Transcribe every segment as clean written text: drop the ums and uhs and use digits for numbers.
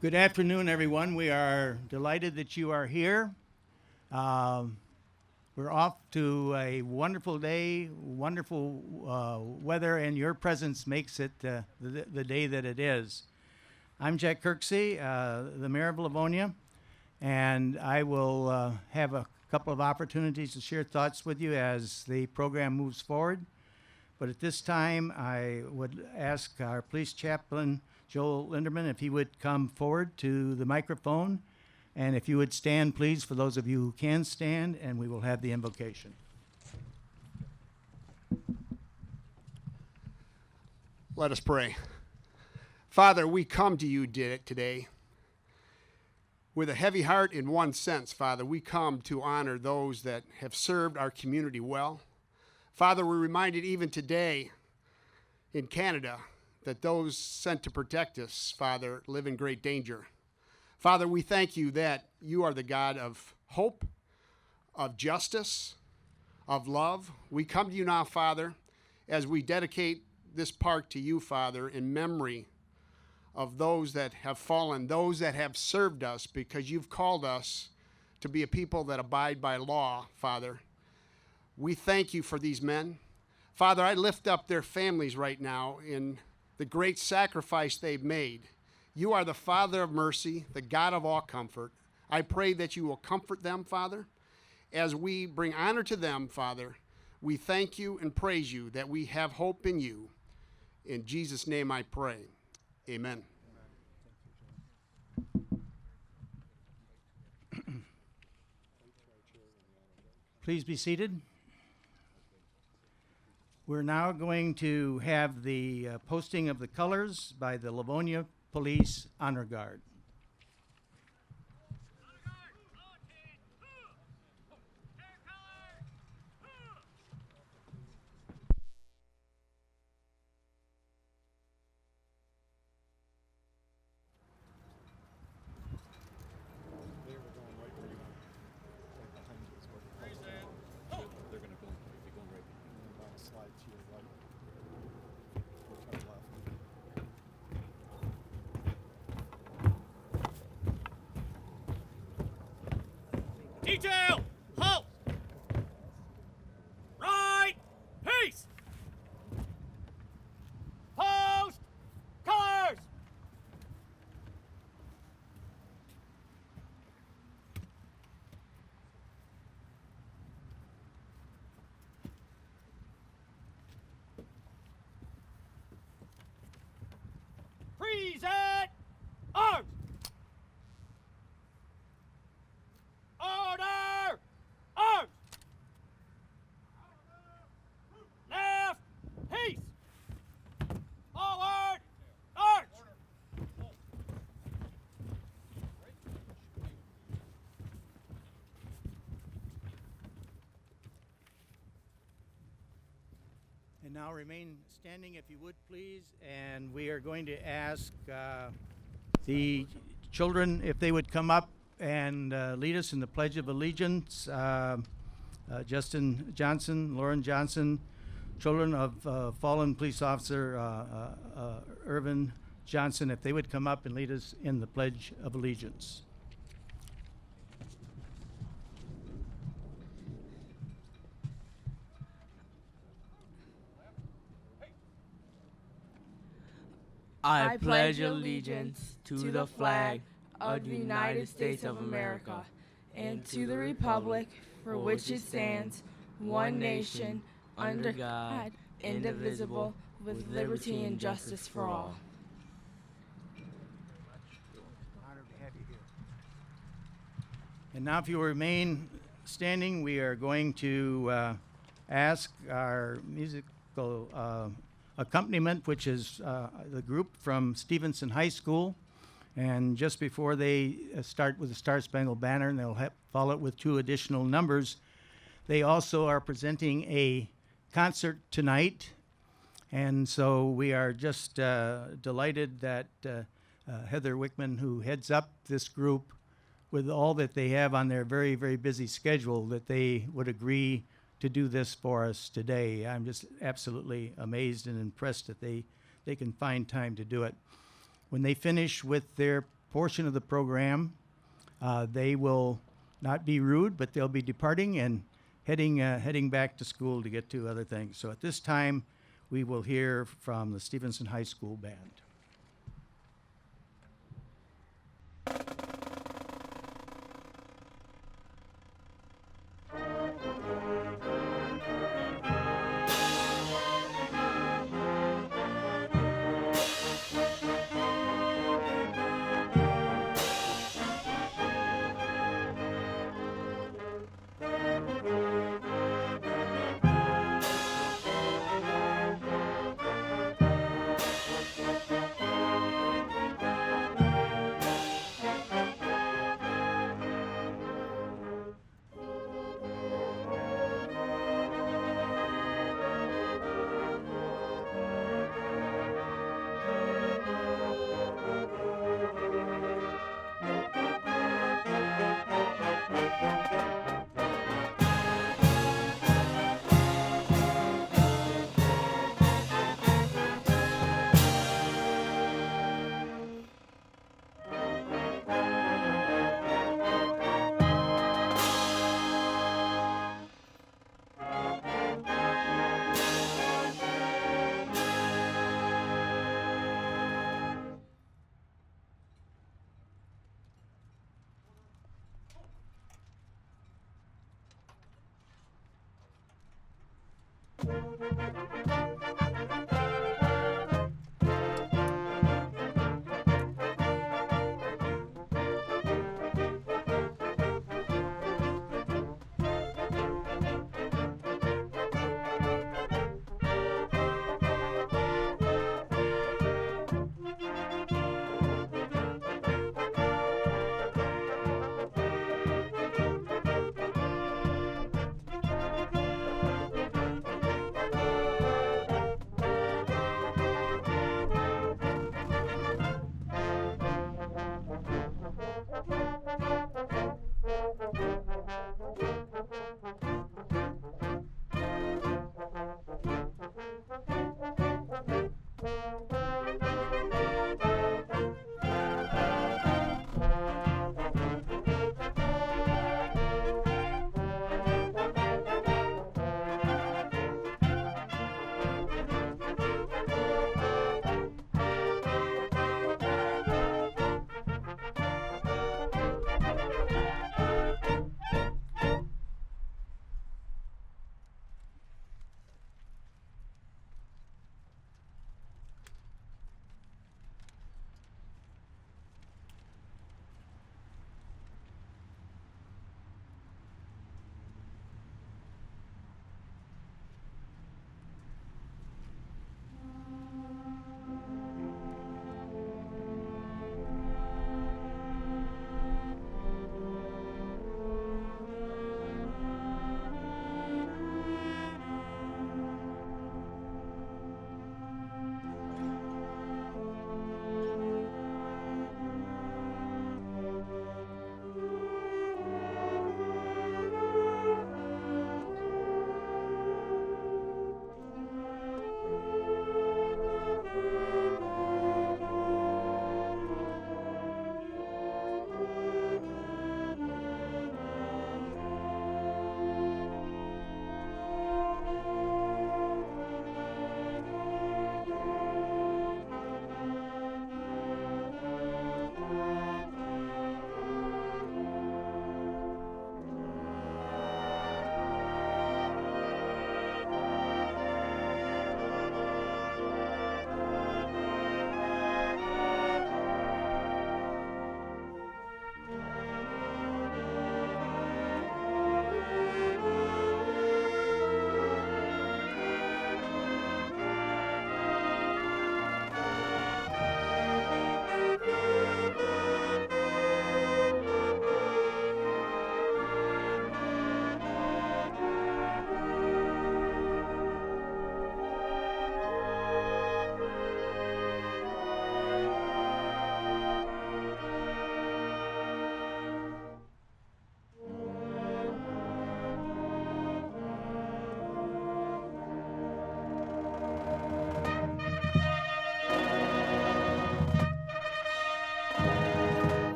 Good afternoon, everyone. We are delighted that you are here. We're off to a wonderful day, wonderful weather, and your presence makes it the day that it is. I'm Jack KIRKSEY, the Mayor of Livonia, and I will have a couple of opportunities to share thoughts with you as the program moves forward. But at this time, I would ask our police chaplain, Joel Lindeman, if he would come forward to the microphone. And if you would stand, please, for those of you who can stand, and we will have the invocation. Let us pray. Father, we come to you today with a heavy heart in one sense, Father. We come to honor those that have served our community well. Father, we're reminded even today in Canada that those sent to protect us, Father, live in great danger. Father, we thank you that you are the God of hope, of justice, of love. We come to you now, Father, as we dedicate this park to you, Father, in memory of those that have fallen, those that have served us, because you've called us to be a people that abide by law, Father. We thank you for these men. Father, I lift up their families right now in the great sacrifice they've made. You are the Father of mercy, the God of all comfort. I pray that you will comfort them, Father. As we bring honor to them, Father, we thank you and praise you that we have hope in you. In Jesus' name I pray. Amen. Please be seated. We're now going to have the posting of the colors by the Livonia Police Honor Guard. Detail! Halt! Right! Peace! Post! Colors! Present! Arms! Order! Arms! Left! Peace! Forward! Arch! And now remain standing if you would, please. And we are going to ask the children if they would come up and lead us in the Pledge of Allegiance. Justin Johnson, Lauren Johnson, children of fallen police officer Irvin Johnson, if they would come up and lead us in the Pledge of Allegiance. I pledge allegiance to the flag of the United States of America and to the republic for which it stands, one nation, under God, indivisible, with liberty and justice for all. Honored to have you here. And now if you will remain standing, we are going to ask our musical accompaniment, which is the group from Stevenson High School. And just before they start with the Star Spangled Banner, and they'll follow it with 2 additional numbers, they also are presenting a concert tonight. And so we are just delighted that Heather Wickman, who heads up this group, with all that they have on their very, very busy schedule, that they would agree to do this for us today. I'm just absolutely amazed and impressed that they can find time to do it. When they finish with their portion of the program. They will not be rude, but they'll be departing and heading back to school to get to other things. So at this time, we will hear from the Stevenson High School Band.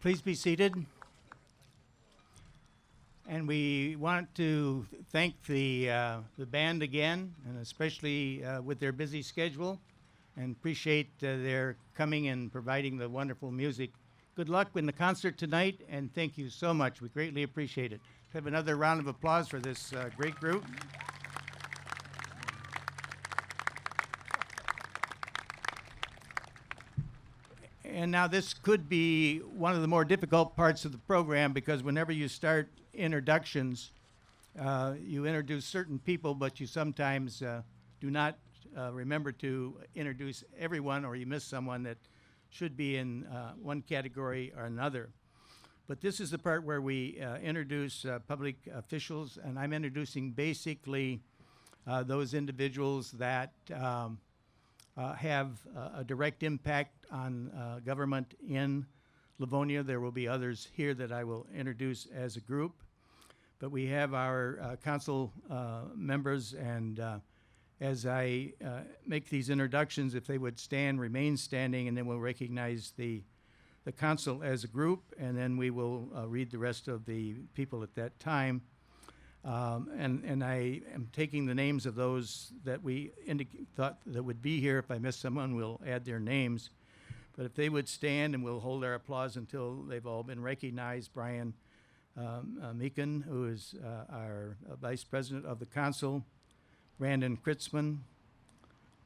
Please be seated. And we want to thank the band again, and especially with their busy schedule, and appreciate their coming and providing the wonderful music. Good luck in the concert tonight, and thank you so much. We greatly appreciate it. Have another round of applause for this great group. And now this could be one of the more difficult parts of the program, because whenever you start introductions, you introduce certain people, but you sometimes do not remember to introduce everyone, or you miss someone that should be in one category or another. But this is the part where we introduce public officials, and I'm introducing basically those individuals that have a direct impact on government in Livonia. There will be others here that I will introduce as a group. But we have our council members, and as I make these introductions, if they would stand, remain standing, and then we'll recognize the council as a group, and then we will read the rest of the people at that time. And I am taking the names of those that we thought that would be here. If I miss someone, we'll add their names. But if they would stand, and we'll hold our applause until they've all been recognized. Brian Meekin, who is our Vice President of the Council. Brandon Kritzman.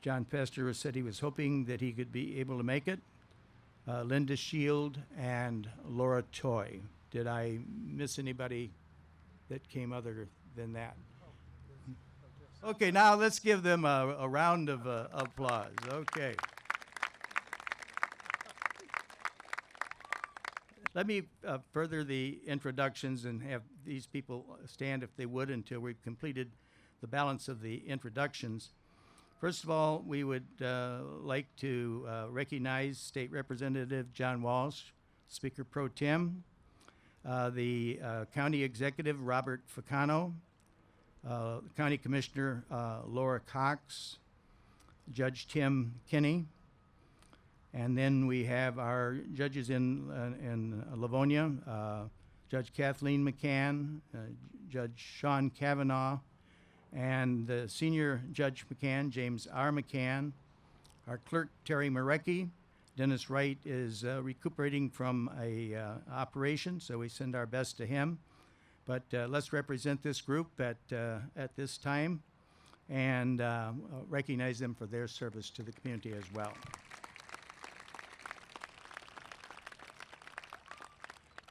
John Pastor said he was hoping that he could be able to make it. Linda Shield and Laura Toy. Did I miss anybody that came other than that? Okay, now let's give them a round of applause. Okay. Let me further the introductions and have these people stand, if they would, until we've completed the balance of the introductions. First of all, we would like to recognize State Representative John Walsh, Speaker Pro Tem, the County Executive Robert Ficano, County Commissioner Laura Cox, Judge Tim Kinney, and then we have our judges in Livonia, Judge Kathleen McCann, Judge Sean Kavanaugh, and the Senior Judge McCann, James R. McCann, our clerk Terry Marecki. Dennis Wright is recuperating from a operation, so we send our best to him. But let's represent this group at this time, and recognize them for their service to the community as well.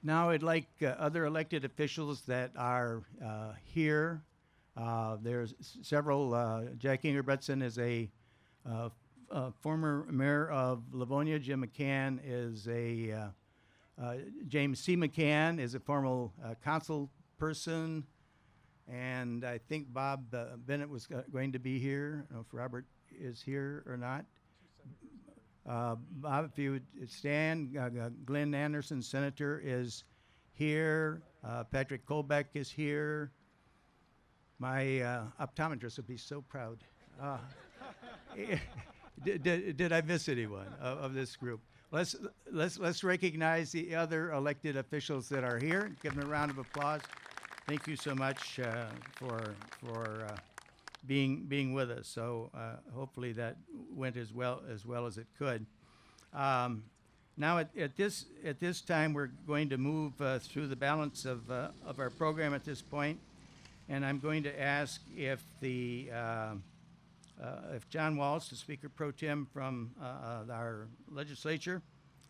Now I'd like other elected officials that are here. There's several. Jack Ingerbretson is a former mayor of Livonia. Jim McCann is a, James C. McCann is a former council person. And I think Bob Bennett was going to be here. I don't know if Robert is here or not. Bob, if you would stand. Glenn Anderson, Senator, is here. Patrick Colbeck is here. My optometrist would be so proud. Did I miss anyone of this group? Let's recognize the other elected officials that are here. Give them a round of applause. Thank you so much for being with us. So hopefully that went as well as it could. Now at this time, we're going to move through the balance of our program at this point, and I'm going to ask if John Walsh, the Speaker Pro Tem from our legislature,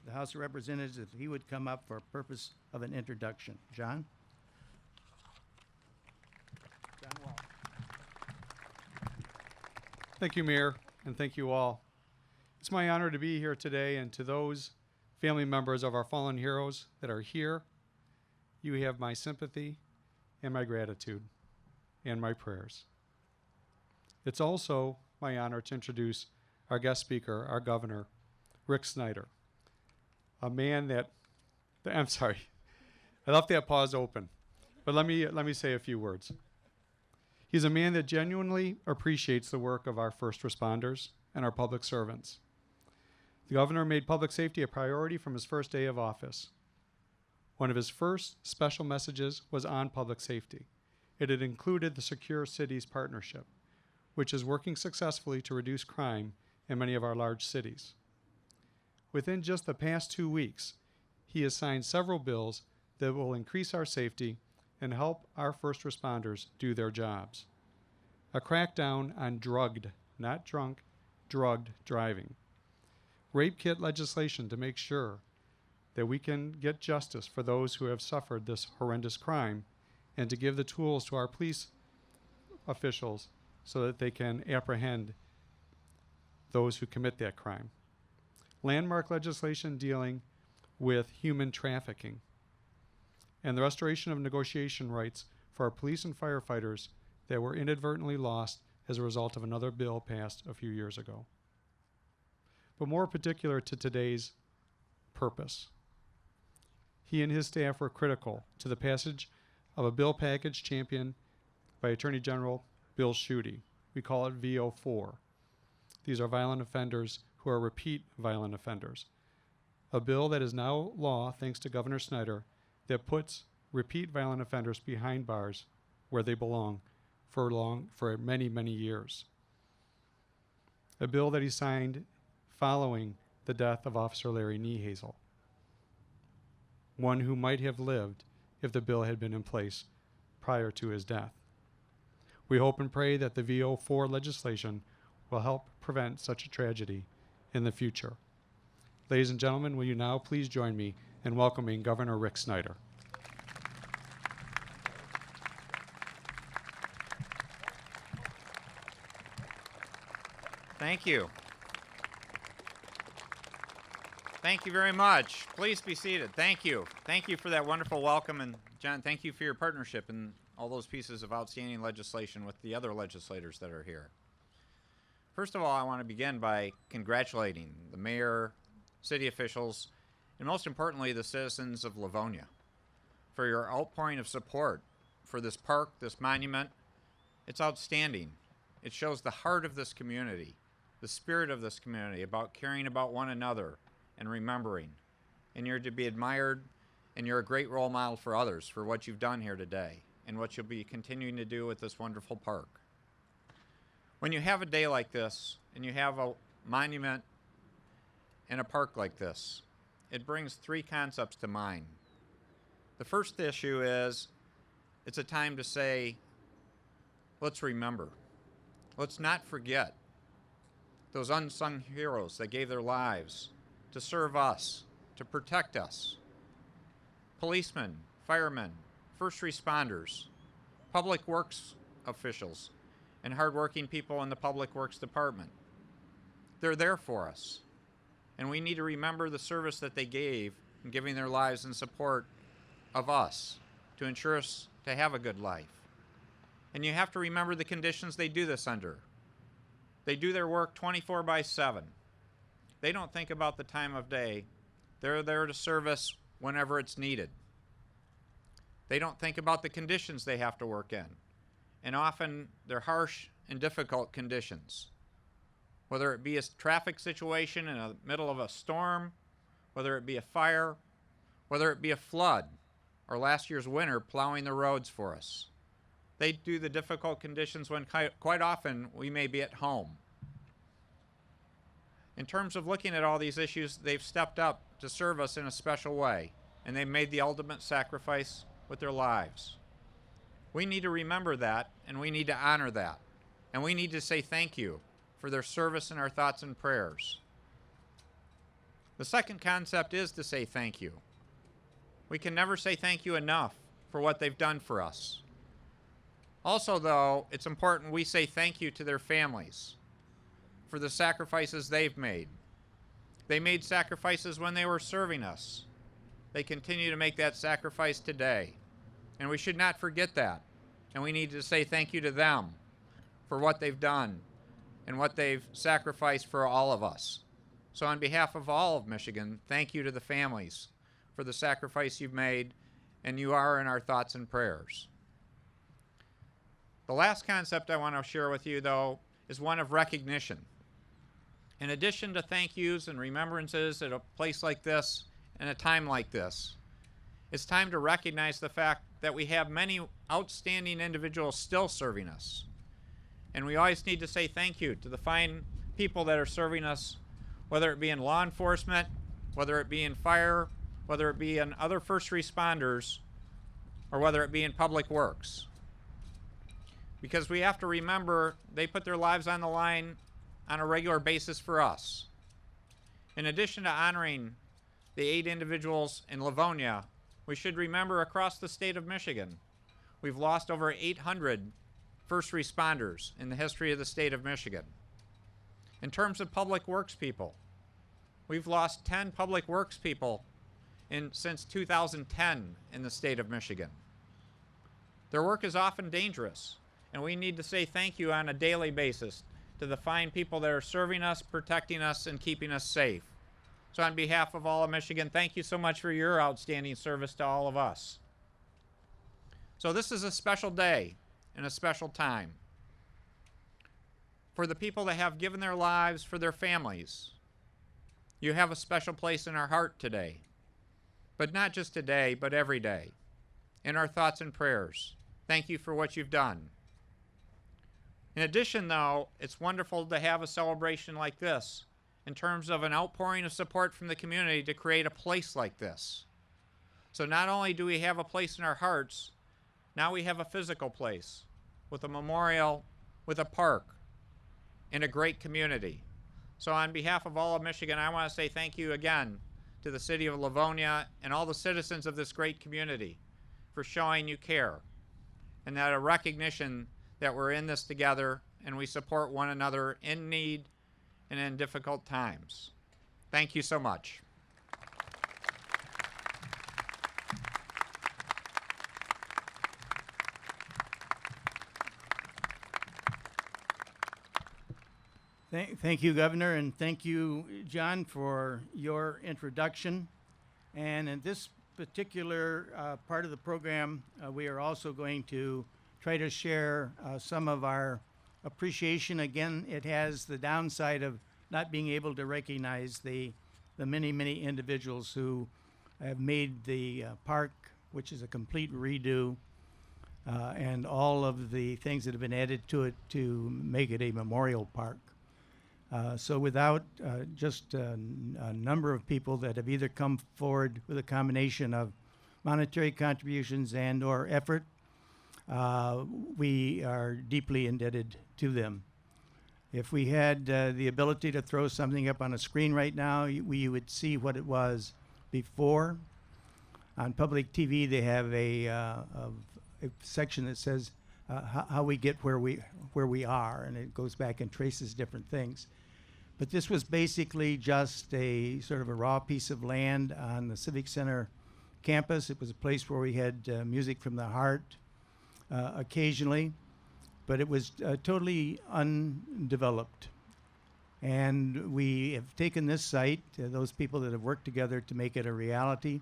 the House of Representatives, if he would come up for a purpose of an introduction. John? John Walsh. Thank you, Mayor, and thank you all. It's my honor to be here today, and to those family members of our fallen heroes that are here, you have my sympathy and my gratitude and my prayers. It's also my honor to introduce our guest speaker, our governor, Rick SNYDER, a man that, I'm sorry, I left that pause open, but let me say a few words. He's a man that genuinely appreciates the work of our first responders and our public servants. The governor made public safety a priority from his first day of office. One of his first special messages was on public safety. It had included the Secure Cities Partnership, which is working successfully to reduce crime in many of our large cities. Within just the past 2 weeks, he has signed several bills that will increase our safety and help our first responders do their jobs. A crackdown on drugged, not drunk, drugged driving. Rape kit legislation to make sure that we can get justice for those who have suffered this horrendous crime, and to give the tools to our police officials so that they can apprehend those who commit that crime. Landmark legislation dealing with human trafficking, and the restoration of negotiation rights for our police and firefighters that were inadvertently lost as a result of another bill passed a few years ago. But more particular to today's purpose, he and his staff were critical to the passage of a bill package championed by Attorney General Bill Schuette. We call it VO4. These are violent offenders who are repeat violent offenders. A bill that is now law, thanks to Governor SNYDER, that puts repeat violent offenders behind bars where they belong for many, many years. A bill that he signed following the death of Officer Larry Nehasil, one who might have lived if the bill had been in place prior to his death. We hope and pray that the VO4 legislation will help prevent such a tragedy in the future. Ladies and gentlemen, will you now please join me in welcoming Governor Rick Snyder. Thank you. Thank you very much. Please be seated. Thank you. Thank you for that wonderful welcome. And John, thank you for your partnership in all those pieces of outstanding legislation with the other legislators that are here. First of all, I want to begin by congratulating the mayor, city officials, and most importantly, the citizens of Livonia for your outpouring of support for this park, this monument. It's outstanding. It shows the heart of this community, the spirit of this community about caring about one another and remembering. And you're to be admired, and you're a great role model for others for what you've done here today and what you'll be continuing to do with this wonderful park. When you have a day like this and you have a monument and a park like this, it brings three concepts to mind. The first issue is it's a time to say, let's remember. Let's not forget those unsung heroes that gave their lives to serve us, to protect us. Policemen, firemen, first responders, public works officials, and hardworking people in the Public Works Department. They're there for us. And we need to remember the service that they gave in giving their lives in support of us to ensure us to have a good life. And you have to remember the conditions they do this under. They do their work 24/7. They don't think about the time of day. They're there to serve us whenever it's needed. They don't think about the conditions they have to work in. And often they're harsh and difficult conditions. Whether it be a traffic situation in the middle of a storm, whether it be a fire, whether it be a flood, or last year's winter plowing the roads for us. They do the difficult conditions when quite often we may be at home. In terms of looking at all these issues, they've stepped up to serve us in a special way, and they've made the ultimate sacrifice with their lives. We need to remember that, and we need to honor that, and we need to say thank you for their service in our thoughts and prayers. The second concept is to say thank you. We can never say thank you enough for what they've done for us. Also, though, it's important we say thank you to their families for the sacrifices they've made. They made sacrifices when they were serving us. They continue to make that sacrifice today. And we should not forget that. And we need to say thank you to them for what they've done and what they've sacrificed for all of us. So on behalf of all of Michigan, thank you to the families for the sacrifice you've made, and you are in our thoughts and prayers. The last concept I want to share with you, though, is one of recognition. In addition to thank yous and remembrances at a place like this and a time like this, It's time to recognize the fact that we have many outstanding individuals still serving us. And we always need to say thank you to the fine people that are serving us, whether it be in law enforcement, whether it be in fire, whether it be in other first responders, or whether it be in public works. Because we have to remember they put their lives on the line on a regular basis for us. In addition to honoring the 8 individuals in Livonia, we should remember across the state of Michigan, we've lost over 800 first responders in the history of the state of Michigan. In terms of public works people, we've lost 10 public works people since 2010 in the state of Michigan. Their work is often dangerous, and we need to say thank you on a daily basis to the fine people that are serving us, protecting us, and keeping us safe. So on behalf of all of Michigan, thank you so much for your outstanding service to all of us. So this is a special day and a special time. For the people that have given their lives for their families, you have a special place in our heart today. But not just today, but every day. In our thoughts and prayers. Thank you for what you've done. In addition, though, it's wonderful to have a celebration like this in terms of an outpouring of support from the community to create a place like this. So not only do we have a place in our hearts, now we have a physical place with a memorial, with a park, in a great community. So on behalf of all of Michigan, I want to say thank you again to the city of Livonia and all the citizens of this great community for showing you care and that a recognition that we're in this together and we support one another in need and in difficult times. Thank you so much. Thank you, Governor, and thank you, John, for your introduction. And in this particular part of the program, we are also going to try to share some of our appreciation. Again, it has the downside of not being able to recognize the many, many individuals who have made the park, which is a complete redo, and all of the things that have been added to it to make it a memorial park. So without just a number of people that have either come forward with a combination of monetary contributions and or effort, we are deeply indebted to them. If we had the ability to throw something up on a screen right now, you would see what it was before. On public TV, they have a section that says how we get where we are, and it goes back and traces different things. But this was basically just a sort of a raw piece of land on the Civic Center campus. It was a place where we had music from the heart occasionally, but it was totally undeveloped. And we have taken this site, those people that have worked together to make it a reality.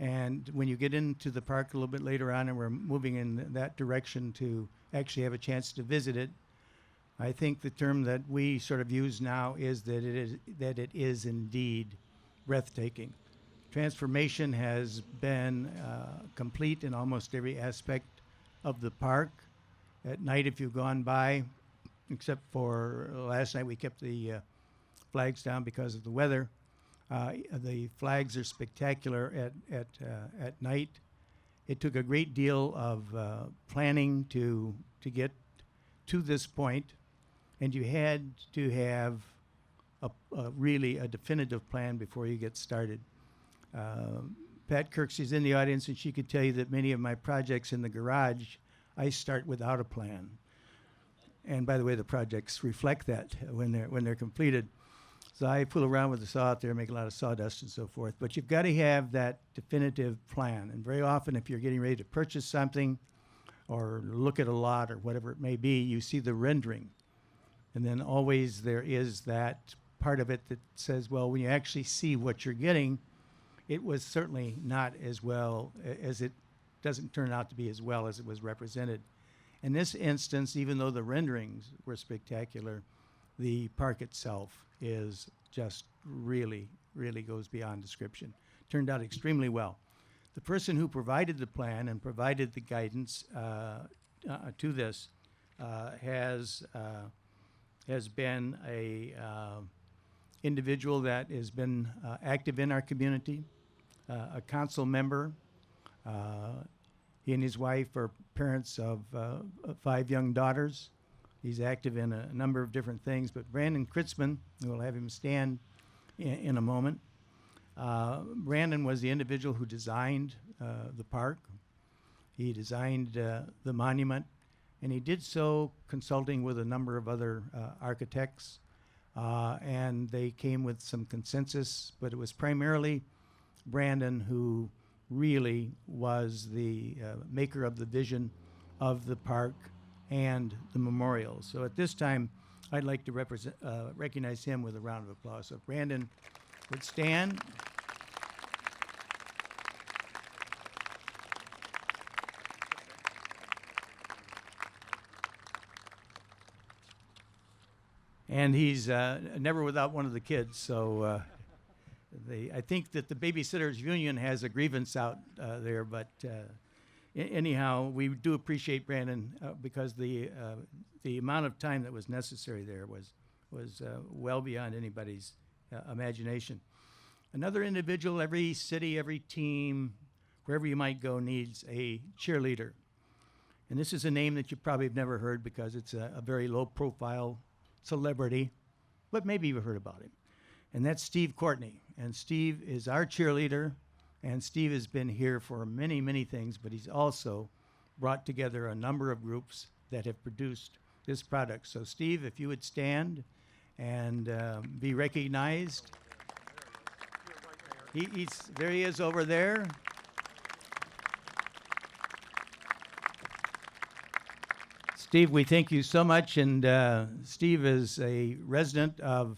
And when you get into the park a little bit later on, and we're moving in that direction to actually have a chance to visit it, I think the term that we sort of use now is that it is indeed breathtaking. Transformation has been complete in almost every aspect of the park. At night, if you've gone by, except for last night we kept the flags down because of the weather. The flags are spectacular at night. It took a great deal of planning to get to this point, and you had to have really a definitive plan before you get started. Pat KIRKSEY's in the audience, and she could tell you that many of my projects in the garage, I start without a plan. And by the way, the projects reflect that when they're completed. So I fool around with the saw out there, make a lot of sawdust and so forth. But you've got to have that definitive plan. And very often, if you're getting ready to purchase something or look at a lot or whatever it may be, you see the rendering. And then always there is that part of it that says, well, when you actually see what you're getting, it was certainly not as well as it doesn't turn out to be as well as it was represented. In this instance, even though the renderings were spectacular, the park itself is just really, really goes beyond description. Turned out extremely well. The person who provided the plan and provided the guidance to this has been a individual that has been active in our community, a council member. He and his wife are parents of 5 young daughters. He's active in a number of different things, but Brandon Kritzman, we'll have him stand in a moment. Brandon was the individual who designed the park. He designed the monument, and he did so consulting with a number of other architects, and they came with some consensus, but it was primarily Brandon who really was the maker of the vision of the park and the memorial. So at this time, I'd like to recognize him with a round of applause. So if Brandon would stand. And he's never without one of the kids, so I think that the Babysitters Union has a grievance out there, but anyhow, we do appreciate Brandon because the amount of time that was necessary there was well beyond anybody's imagination. Another individual, every city, every team, wherever you might go, needs a cheerleader. And this is a name that you probably have never heard because it's a very low-profile celebrity, but maybe you've heard about him. And that's Steve Courtney. And Steve is our cheerleader, and Steve has been here for many, many things, but he's also brought together a number of groups that have produced this product. So Steve, if you would stand and be recognized. There he is over there. Steve, we thank you so much, and Steve is a resident of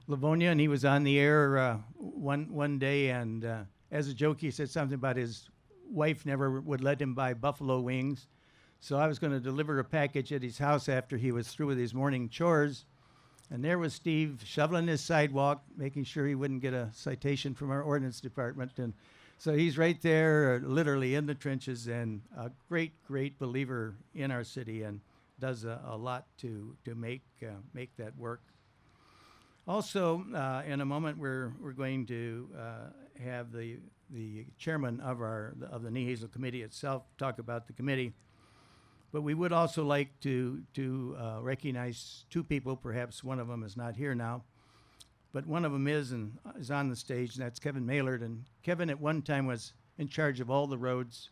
Livonia, and he was on the air one day, and as a joke, he said something about his wife never would let him buy buffalo wings. So I was going to deliver a package at his house after he was through with his morning chores, and there was Steve shoveling his sidewalk, making sure he wouldn't get a citation from our ordinance department. And so he's right there, literally in the trenches, and a great, great believer in our city, and does a lot to make that work. Also, in a moment, we're going to have the chairman of the Nehasil committee itself talk about the committee. But we would also like to recognize 2 people. Perhaps one of them is not here now, but one of them is on the stage, and that's Kevin Maillard. And Kevin at one time was in charge of all the roads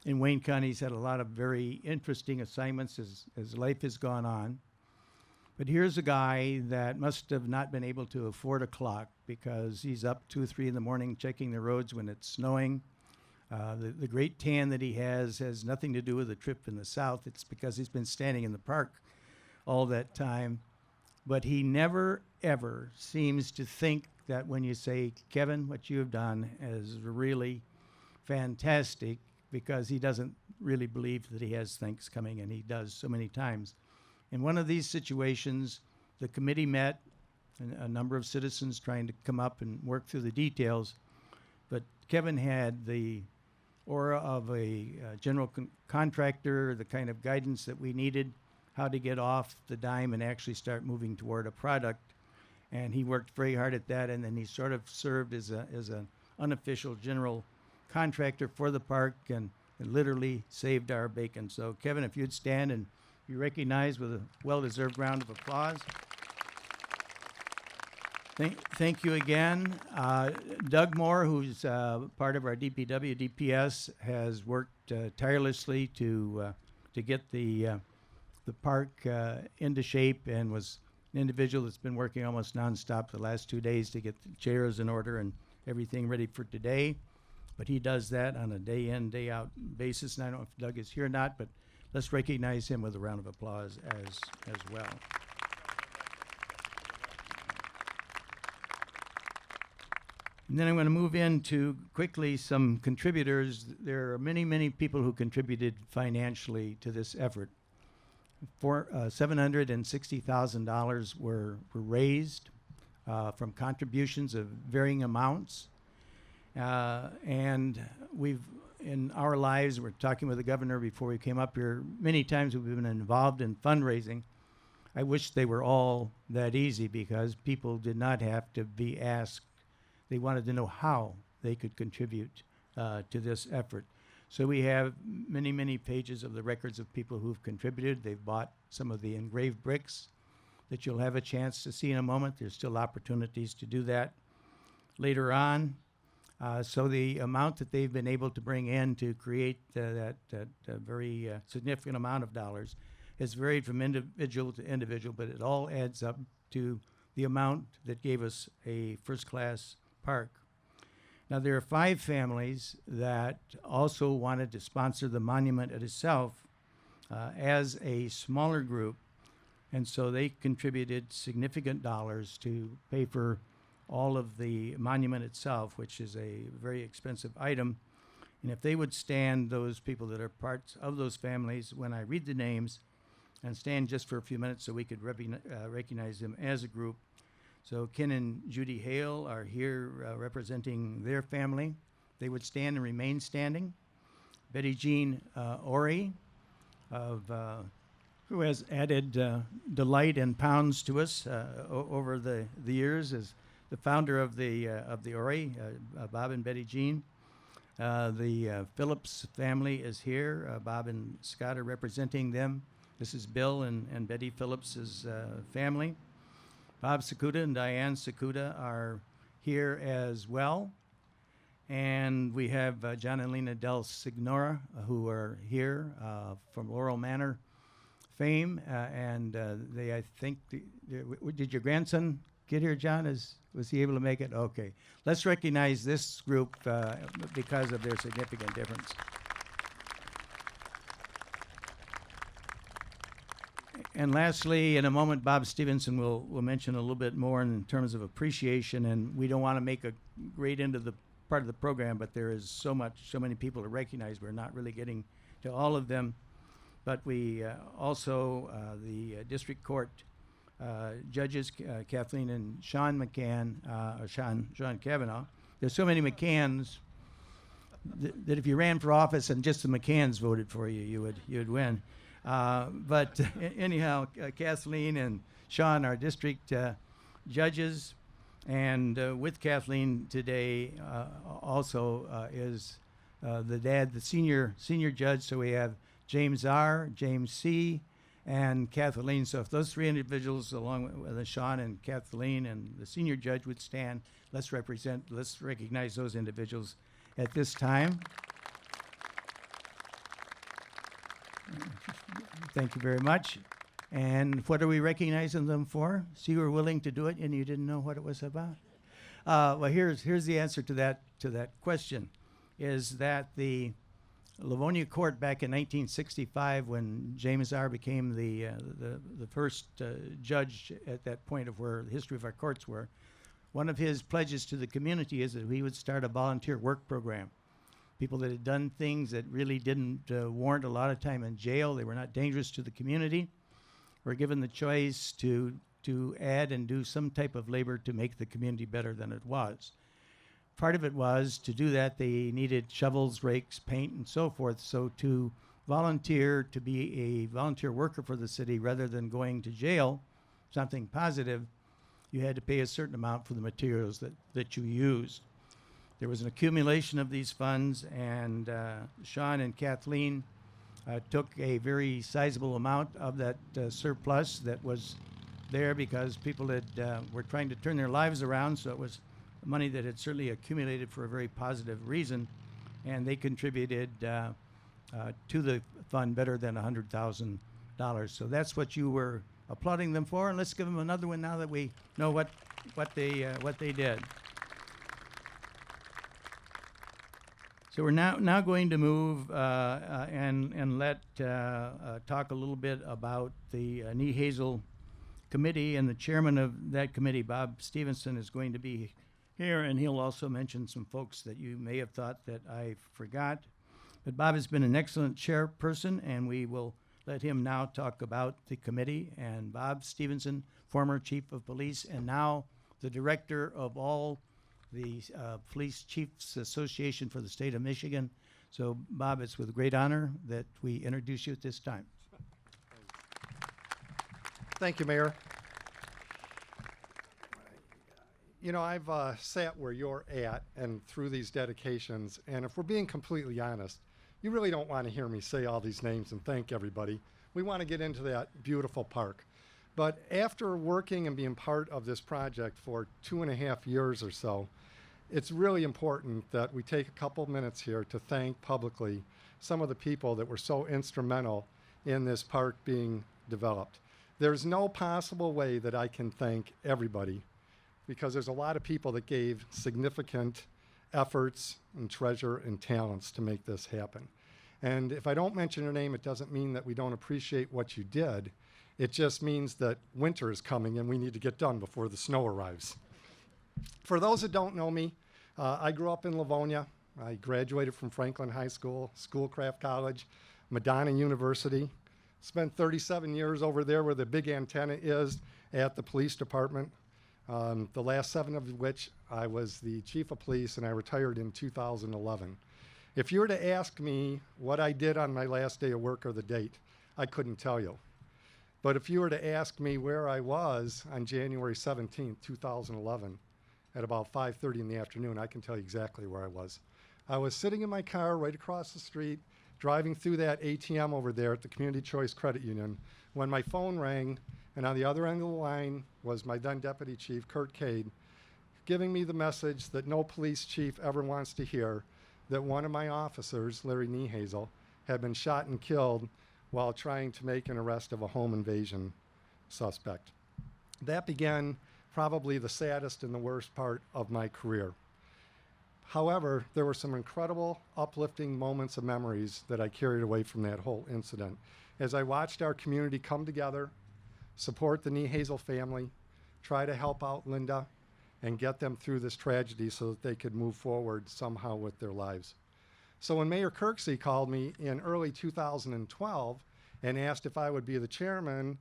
in Wayne County. He's had a lot of very interesting assignments as life has gone on. But here's a guy that must have not been able to afford a clock because he's up 2 or 3 in the morning checking the roads when it's snowing. The great tan that he has nothing to do with the trip in the south. It's because he's been standing in the park all that time. But he never, ever seems to think that when you say, Kevin, what you have done is really fantastic, because he doesn't really believe that he has things coming, and he does so many times. In one of these situations, the committee met, a number of citizens trying to come up and work through the details, but Kevin had the aura of a general contractor, the kind of guidance that we needed, how to get off the dime and actually start moving toward a product. And he worked very hard at that, and then he sort of served as an unofficial general contractor for the park, and literally saved our bacon. So Kevin, if you'd stand and be recognized with a well-deserved round of applause. Thank you again. Doug Moore, who's part of our DPW, DPS, has worked tirelessly to get the park into shape, and was an individual that's been working almost nonstop the last 2 days to get the chairs in order and everything ready for today. But he does that on a day in, day out basis, and I don't know if Doug is here or not, but let's recognize him with a round of applause as well. And then I'm going to move into quickly some contributors. There are many, many people who contributed financially to this effort. $760,000 were raised from contributions of varying amounts. And we've, in our lives, we're talking with the governor before we came up here, many times we've been involved in fundraising. I wish they were all that easy because people did not have to be asked. They wanted to know how they could contribute to this effort. So we have many, many pages of the records of people who've contributed. They've bought some of the engraved bricks that you'll have a chance to see in a moment. There's still opportunities to do that later on. So the amount that they've been able to bring in to create that very significant amount of dollars has varied from individual to individual, but it all adds up to the amount that gave us a first-class park. Now, there are 5 families that also wanted to sponsor the monument itself as a smaller group, and so they contributed significant dollars to pay for all of the monument itself, which is a very expensive item. And if they would stand, those people that are parts of those families, when I read the names, and stand just for a few minutes so we could recognize them as a group. So Ken and Judy Hale are here representing their family. They would stand and remain standing. Betty Jean Ori, who has added delight and pounds to us over the years, as the founder of the Ori, Bob and Betty Jean. The Phillips family is here. Bob and Scott are representing them. This is Bill and Betty Phillips' family. Bob Sakuda and Diane Sakuda are here as well. And we have John and Lena Del Signora, who are here from Laurel Manor fame. And they, I think, did your grandson get here, John? Was he able to make it? Okay. Let's recognize this group because of their significant difference. And lastly, in a moment, Bob Stevenson will mention a little bit more in terms of appreciation, and we don't want to make a great end of the part of the program, but there is so many people to recognize. We're not really getting to all of them, but we also, the district court judges, Kathleen and Sean McCann, or Sean Kavanaugh. There's so many McCanns that if you ran for office and just the McCanns voted for you, you would win. But anyhow, Kathleen and Sean are district judges, and with Kathleen today also is the dad, the senior judge. So we have James R., James C., and Kathleen. So if those 3 individuals, along with Sean and Kathleen and the senior judge, would stand, let's recognize those individuals at this time. Thank you very much. And what are we recognizing them for? So you were willing to do it and you didn't know what it was about? Well, here's the answer to that question, is that the Livonia court back in 1965, when James R. became the first judge at that point of where the history of our courts were, one of his pledges to the community is that he would start a volunteer work program. People that had done things that really didn't warrant a lot of time in jail, they were not dangerous to the community, were given the choice to add and do some type of labor to make the community better than it was. Part of it was, to do that, they needed shovels, rakes, paint, and so forth. So to volunteer, to be a volunteer worker for the city rather than going to jail, something positive, you had to pay a certain amount for the materials that you used. There was an accumulation of these funds, and Sean and Kathleen took a very sizable amount of that surplus that was there because people were trying to turn their lives around, so it was money that had certainly accumulated for a very positive reason, and they contributed to the fund better than $100,000. So that's what you were applauding them for, and let's give them another one now that we know what they did. So we're now going to move and let talk a little bit about the Nehasil committee, and the chairman of that committee, Bob Stevenson, is going to be here, and he'll also mention some folks that you may have thought that I forgot. But Bob has been an excellent chairperson, and we will let him now talk about the committee. And Bob Stevenson, former chief of police, and now the director of all the Police Chiefs Association for the state of Michigan. So, Bob, it's with great honor that we introduce you at this time. Thank you, Mayor. You know, I've sat where you're at and through these dedications, and if we're being completely honest, you really don't want to hear me say all these names and thank everybody. We want to get into that beautiful park. But after working and being part of this project for 2.5 years or so, it's really important that we take a couple minutes here to thank publicly some of the people that were so instrumental in this park being developed. There's no possible way that I can thank everybody, because there's a lot of people that gave significant efforts and treasure and talents to make this happen. And if I don't mention your name, it doesn't mean that we don't appreciate what you did. It just means that winter is coming and we need to get done before the snow arrives. For those that don't know me, I grew up in Livonia. I graduated from Franklin High School, Schoolcraft College, Madonna University. Spent 37 years over there where the big antenna is at the police department. The last 7 of which I was the chief of police, and I retired in 2011. If you were to ask me what I did on my last day of work or the date, I couldn't tell you. But if you were to ask me where I was on January 17th, 2011, at about 5:30 in the afternoon, I can tell you exactly where I was. I was sitting in my car right across the street, driving through that ATM over there at the Community Choice Credit Union, when my phone rang, and on the other end of the line was my then Deputy Chief, KIRKSEY, giving me the message that no police chief ever wants to hear, that one of my officers, Larry Nehasil, had been shot and killed while trying to make an arrest of a home invasion suspect. That began probably the saddest and the worst part of my career. However, there were some incredible, uplifting moments of memories that I carried away from that whole incident. As I watched our community come together, support the Nehasil family, try to help out Linda, and get them through this tragedy so that they could move forward somehow with their lives. So when Mayor KIRKSEY called me in early 2012 and asked if I would be the chairman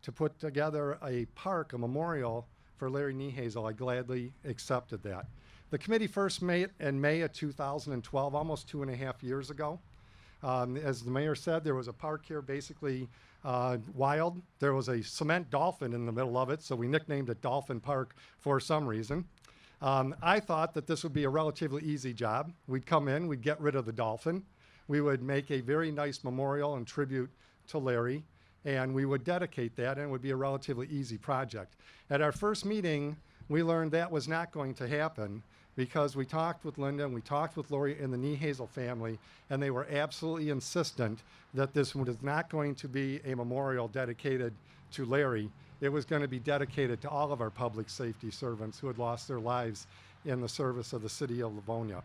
to put together a park, a memorial for Larry Nehasil, I gladly accepted that. The committee first met in May of 2012, almost 2.5 years ago. As the mayor said, there was a park here basically wild. There was a cement dolphin in the middle of it, so we nicknamed it Dolphin Park for some reason. I thought that this would be a relatively easy job. We'd come in, we'd get rid of the dolphin. We would make a very nice memorial and tribute to Larry, and we would dedicate that, and it would be a relatively easy project. At our first meeting, we learned that was not going to happen, because we talked with Linda and we talked with Lori and the Nehasil family, and they were absolutely insistent that this was not going to be a memorial dedicated to Larry. It was going to be dedicated to all of our public safety servants who had lost their lives in the service of the city of Livonia.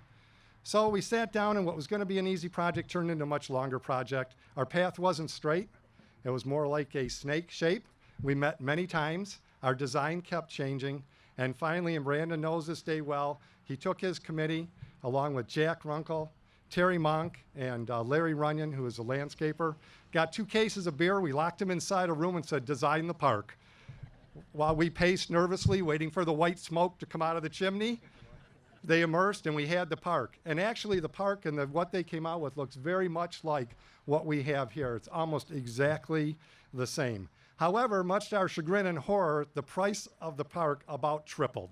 So we sat down, and what was going to be an easy project turned into a much longer project. Our path wasn't straight. It was more like a snake shape. We met many times. Our design kept changing. And finally, and Brandon knows this day well, he took his committee, along with Jack Runkle, Terry Monk, and Larry Runyon, who is a landscaper, got 2 cases of beer. We locked him inside a room and said, design the park. While we paced nervously, waiting for the white smoke to come out of the chimney, they immersed, and we had the park. And actually, the park and what they came out with looks very much like what we have here. It's almost exactly the same. However, much to our chagrin and horror, the price of the park about tripled.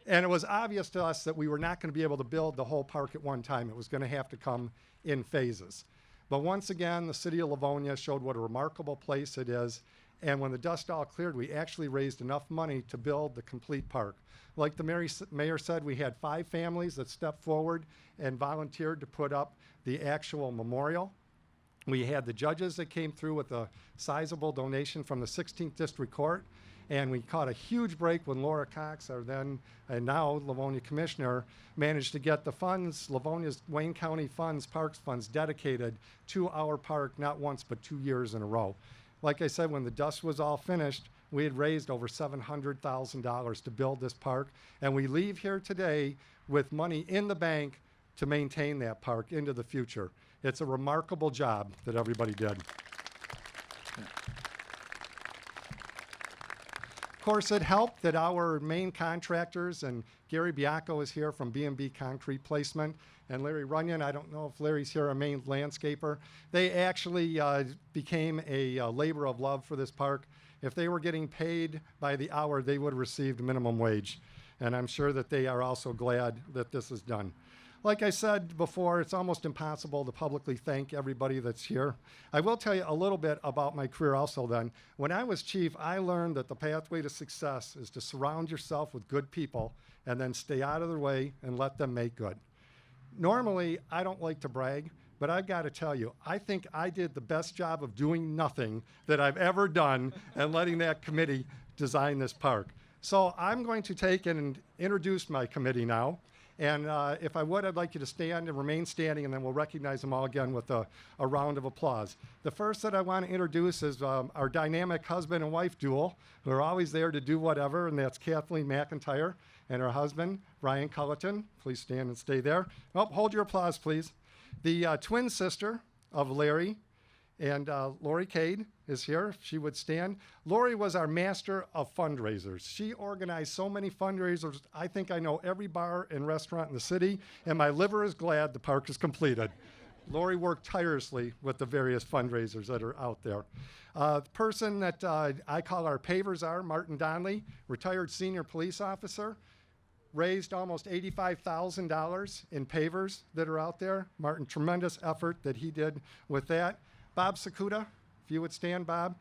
And it was obvious to us that we were not going to be able to build the whole park at one time. It was going to have to come in phases. But once again, the city of Livonia showed what a remarkable place it is. And when the dust all cleared, we actually raised enough money to build the complete park. Like the mayor said, we had 5 families that stepped forward and volunteered to put up the actual memorial. We had the judges that came through with a sizable donation from the 16th District Court. And we caught a huge break when Laura Cox, our then and now Livonia Commissioner, managed to get the funds, Livonia's Wayne County funds, parks funds, dedicated to our park, not once but 2 years in a row. Like I said, when the dust was all finished, we had raised over $700,000 to build this park. And we leave here today with money in the bank to maintain that park into the future. It's a remarkable job that everybody did. Of course, it helped that our main contractors, and Gary Bianco is here from B&B Concrete Placement, and Larry Runyon, I don't know if Larry's here, our main landscaper. They actually became a labor of love for this park. If they were getting paid by the hour, they would have received minimum wage. And I'm sure that they are also glad that this is done. Like I said before, it's almost impossible to publicly thank everybody that's here. I will tell you a little bit about my career also then. When I was chief, I learned that the pathway to success is to surround yourself with good people and then stay out of their way and let them make good. Normally, I don't like to brag, but I've got to tell you, I think I did the best job of doing nothing that I've ever done and letting that committee design this park. So I'm going to take and introduce my committee now. And if I would, I'd like you to stand and remain standing, and then we'll recognize them all again with a round of applause. The first that I want to introduce is our dynamic husband and wife duo, who are always there to do whatever, and that's Kathleen McIntyre and her husband, Brian Culleton. Please stand and stay there. Oh, hold your applause, please. The twin sister of Larry and Lori CAID is here, if she would stand. Lori was our master of fundraisers. She organized so many fundraisers. I think I know every bar and restaurant in the city, and my liver is glad the park is completed. Lori worked tirelessly with the various fundraisers that are out there. The person that I call our pavers are Martin Donnelly, retired senior police officer, raised almost $85,000 in pavers that are out there. Martin, tremendous effort that he did with that. Bob Sakuda, if you would stand, Bob.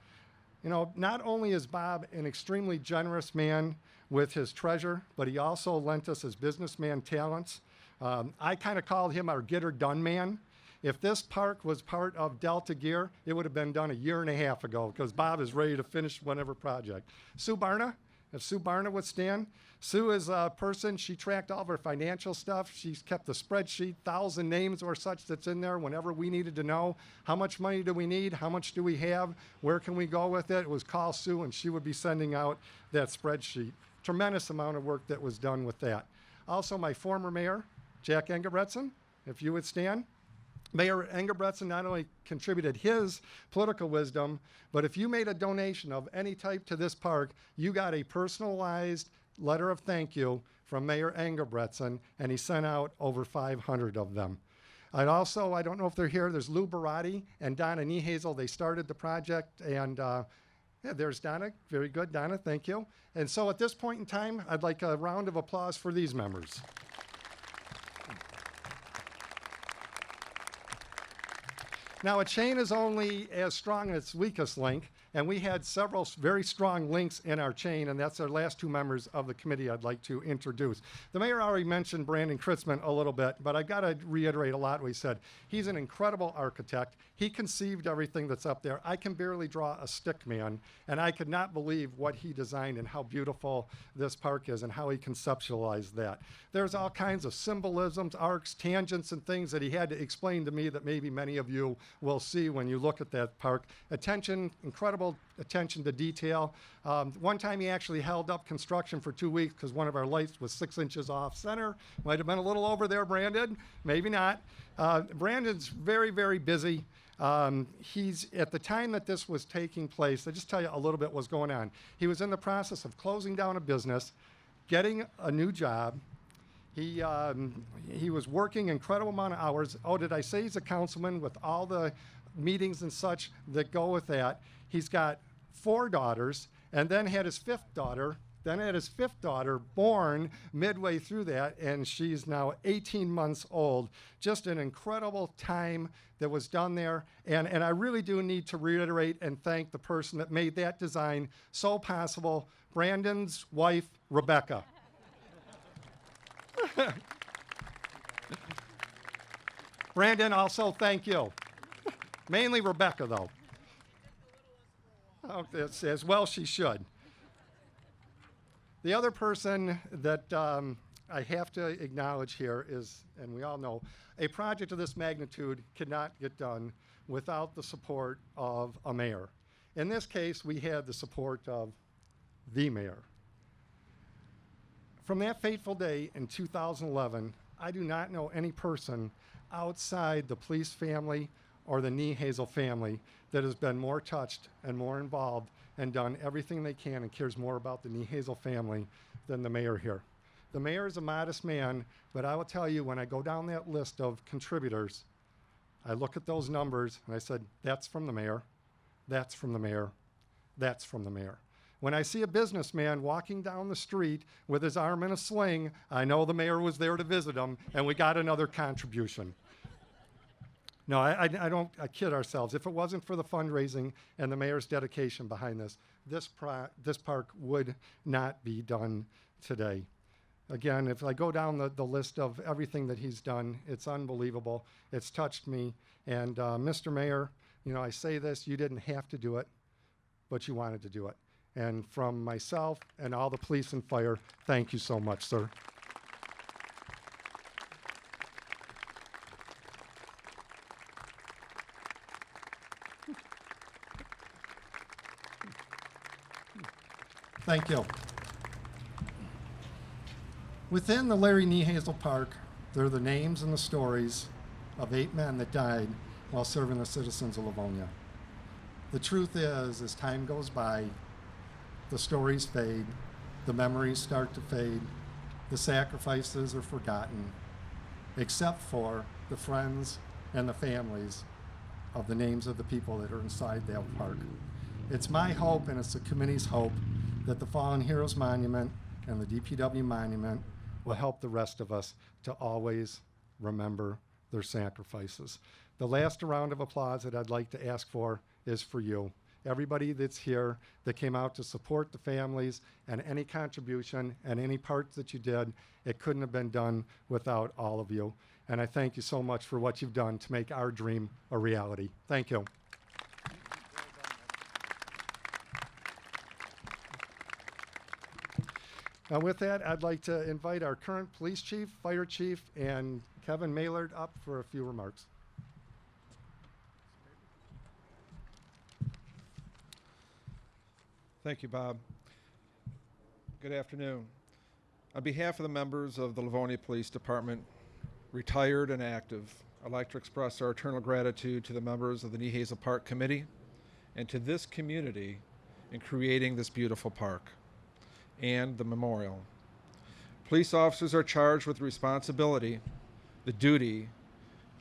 You know, not only is Bob an extremely generous man with his treasure, but he also lent us his businessman talents. I kind of called him our get-her-done man. If this park was part of Delta Gear, it would have been done a year and a half ago, because Bob is ready to finish whatever project. Sue Barna, if Sue Barna would stand. Sue is a person, she tracked all of her financial stuff. She's kept the spreadsheet, 1,000 names or such that's in there whenever we needed to know how much money do we need, how much do we have, where can we go with it. It was call Sue, and she would be sending out that spreadsheet. Tremendous amount of work that was done with that. Also, my former mayor, Jack Engebretson, if you would stand. Mayor Engebretson not only contributed his political wisdom, but if you made a donation of any type to this park, you got a personalized letter of thank you from Mayor Engebretson, and he sent out over 500 of them. I'd also, I don't know if they're here, there's Lou Barati and Donna Nehasil. They started the project, and yeah, there's Donna. Very good, Donna, thank you. And so at this point in time, I'd like a round of applause for these members. Now, a chain is only as strong as its weakest link, and we had several very strong links in our chain, and that's our last two members of the committee I'd like to introduce. The mayor already mentioned Brandon Kritzman a little bit, but I've got to reiterate a lot what he said. He's an incredible architect. He conceived everything that's up there. I can barely draw a stick man, and I could not believe what he designed and how beautiful this park is and how he conceptualized that. There's all kinds of symbolisms, arcs, tangents, and things that he had to explain to me that maybe many of you will see when you look at that park. Attention, incredible attention to detail. One time he actually held up construction for 2 weeks because one of our lights was 6 inches off center. Might have been a little over there, Brandon. Maybe not. Brandon's very, very busy. He's, at the time that this was taking place, I'll just tell you a little bit what's going on. He was in the process of closing down a business, getting a new job. He was working incredible amount of hours. Oh, did I say he's a councilman with all the meetings and such that go with that? He's got 4 daughters, and then had his 5th daughter, born midway through that, and she's now 18 months old. Just an incredible time that was done there, and I really do need to reiterate and thank the person that made that design so possible, Brandon's wife, Rebecca. Brandon, also thank you. Mainly Rebecca, though. Oh, as well she should. The other person that I have to acknowledge here is, and we all know, a project of this magnitude cannot get done without the support of a mayor. In this case, we had the support of the mayor. From that fateful day in 2011, I do not know any person outside the police family or the Nehasil family that has been more touched and more involved and done everything they can and cares more about the Nehasil family than the mayor here. The mayor is a modest man, but I will tell you, when I go down that list of contributors, I look at those numbers and I said, that's from the mayor, that's from the mayor, that's from the mayor. When I see a businessman walking down the street with his arm in a sling, I know the mayor was there to visit him, and we got another contribution. No, I kid ourselves. If it wasn't for the fundraising and the mayor's dedication behind this park would not be done today. Again, if I go down the list of everything that he's done, it's unbelievable. It's touched me. And Mr. Mayor, you know, I say this, you didn't have to do it, but you wanted to do it. And from myself and all the police and fire, thank you so much, sir. Thank you. Within the Larry Nehasil Park, there are the names and the stories of 8 men that died while serving the citizens of Livonia. The truth is, as time goes by, the stories fade, the memories start to fade, the sacrifices are forgotten, except for the friends and the families of the names of the people that are inside that park. It's my hope, and it's the committee's hope, that the Fallen Heroes Monument and the DPW Monument will help the rest of us to always remember their sacrifices. The last round of applause that I'd like to ask for is for you. Everybody that's here that came out to support the families, and any contribution and any part that you did, it couldn't have been done without all of you. And I thank you so much for what you've done to make our dream a reality. Thank you. Now with that, I'd like to invite our current police chief, fire chief, and Kevin Maillard up for a few remarks. Thank you, Bob. Good afternoon. On behalf of the members of the Livonia Police Department, retired and active, I'd like to express our eternal gratitude to the members of the Nehasil Park Committee and to this community in creating this beautiful park and the memorial. Police officers are charged with the responsibility, the duty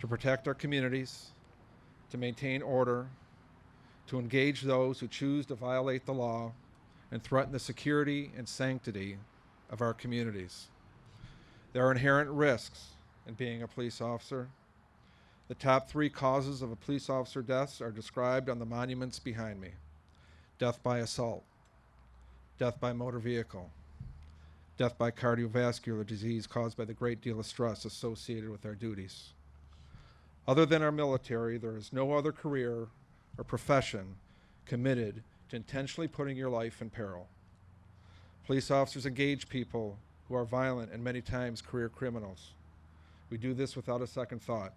to protect our communities, to maintain order, to engage those who choose to violate the law and threaten the security and sanctity of our communities. There are inherent risks in being a police officer. The top 3 causes of a police officer deaths are described on the monuments behind me. Death by assault, death by motor vehicle, death by cardiovascular disease caused by the great deal of stress associated with our duties. Other than our military, there is no other career or profession committed to intentionally putting your life in peril. Police officers engage people who are violent and many times career criminals. We do this without a second thought,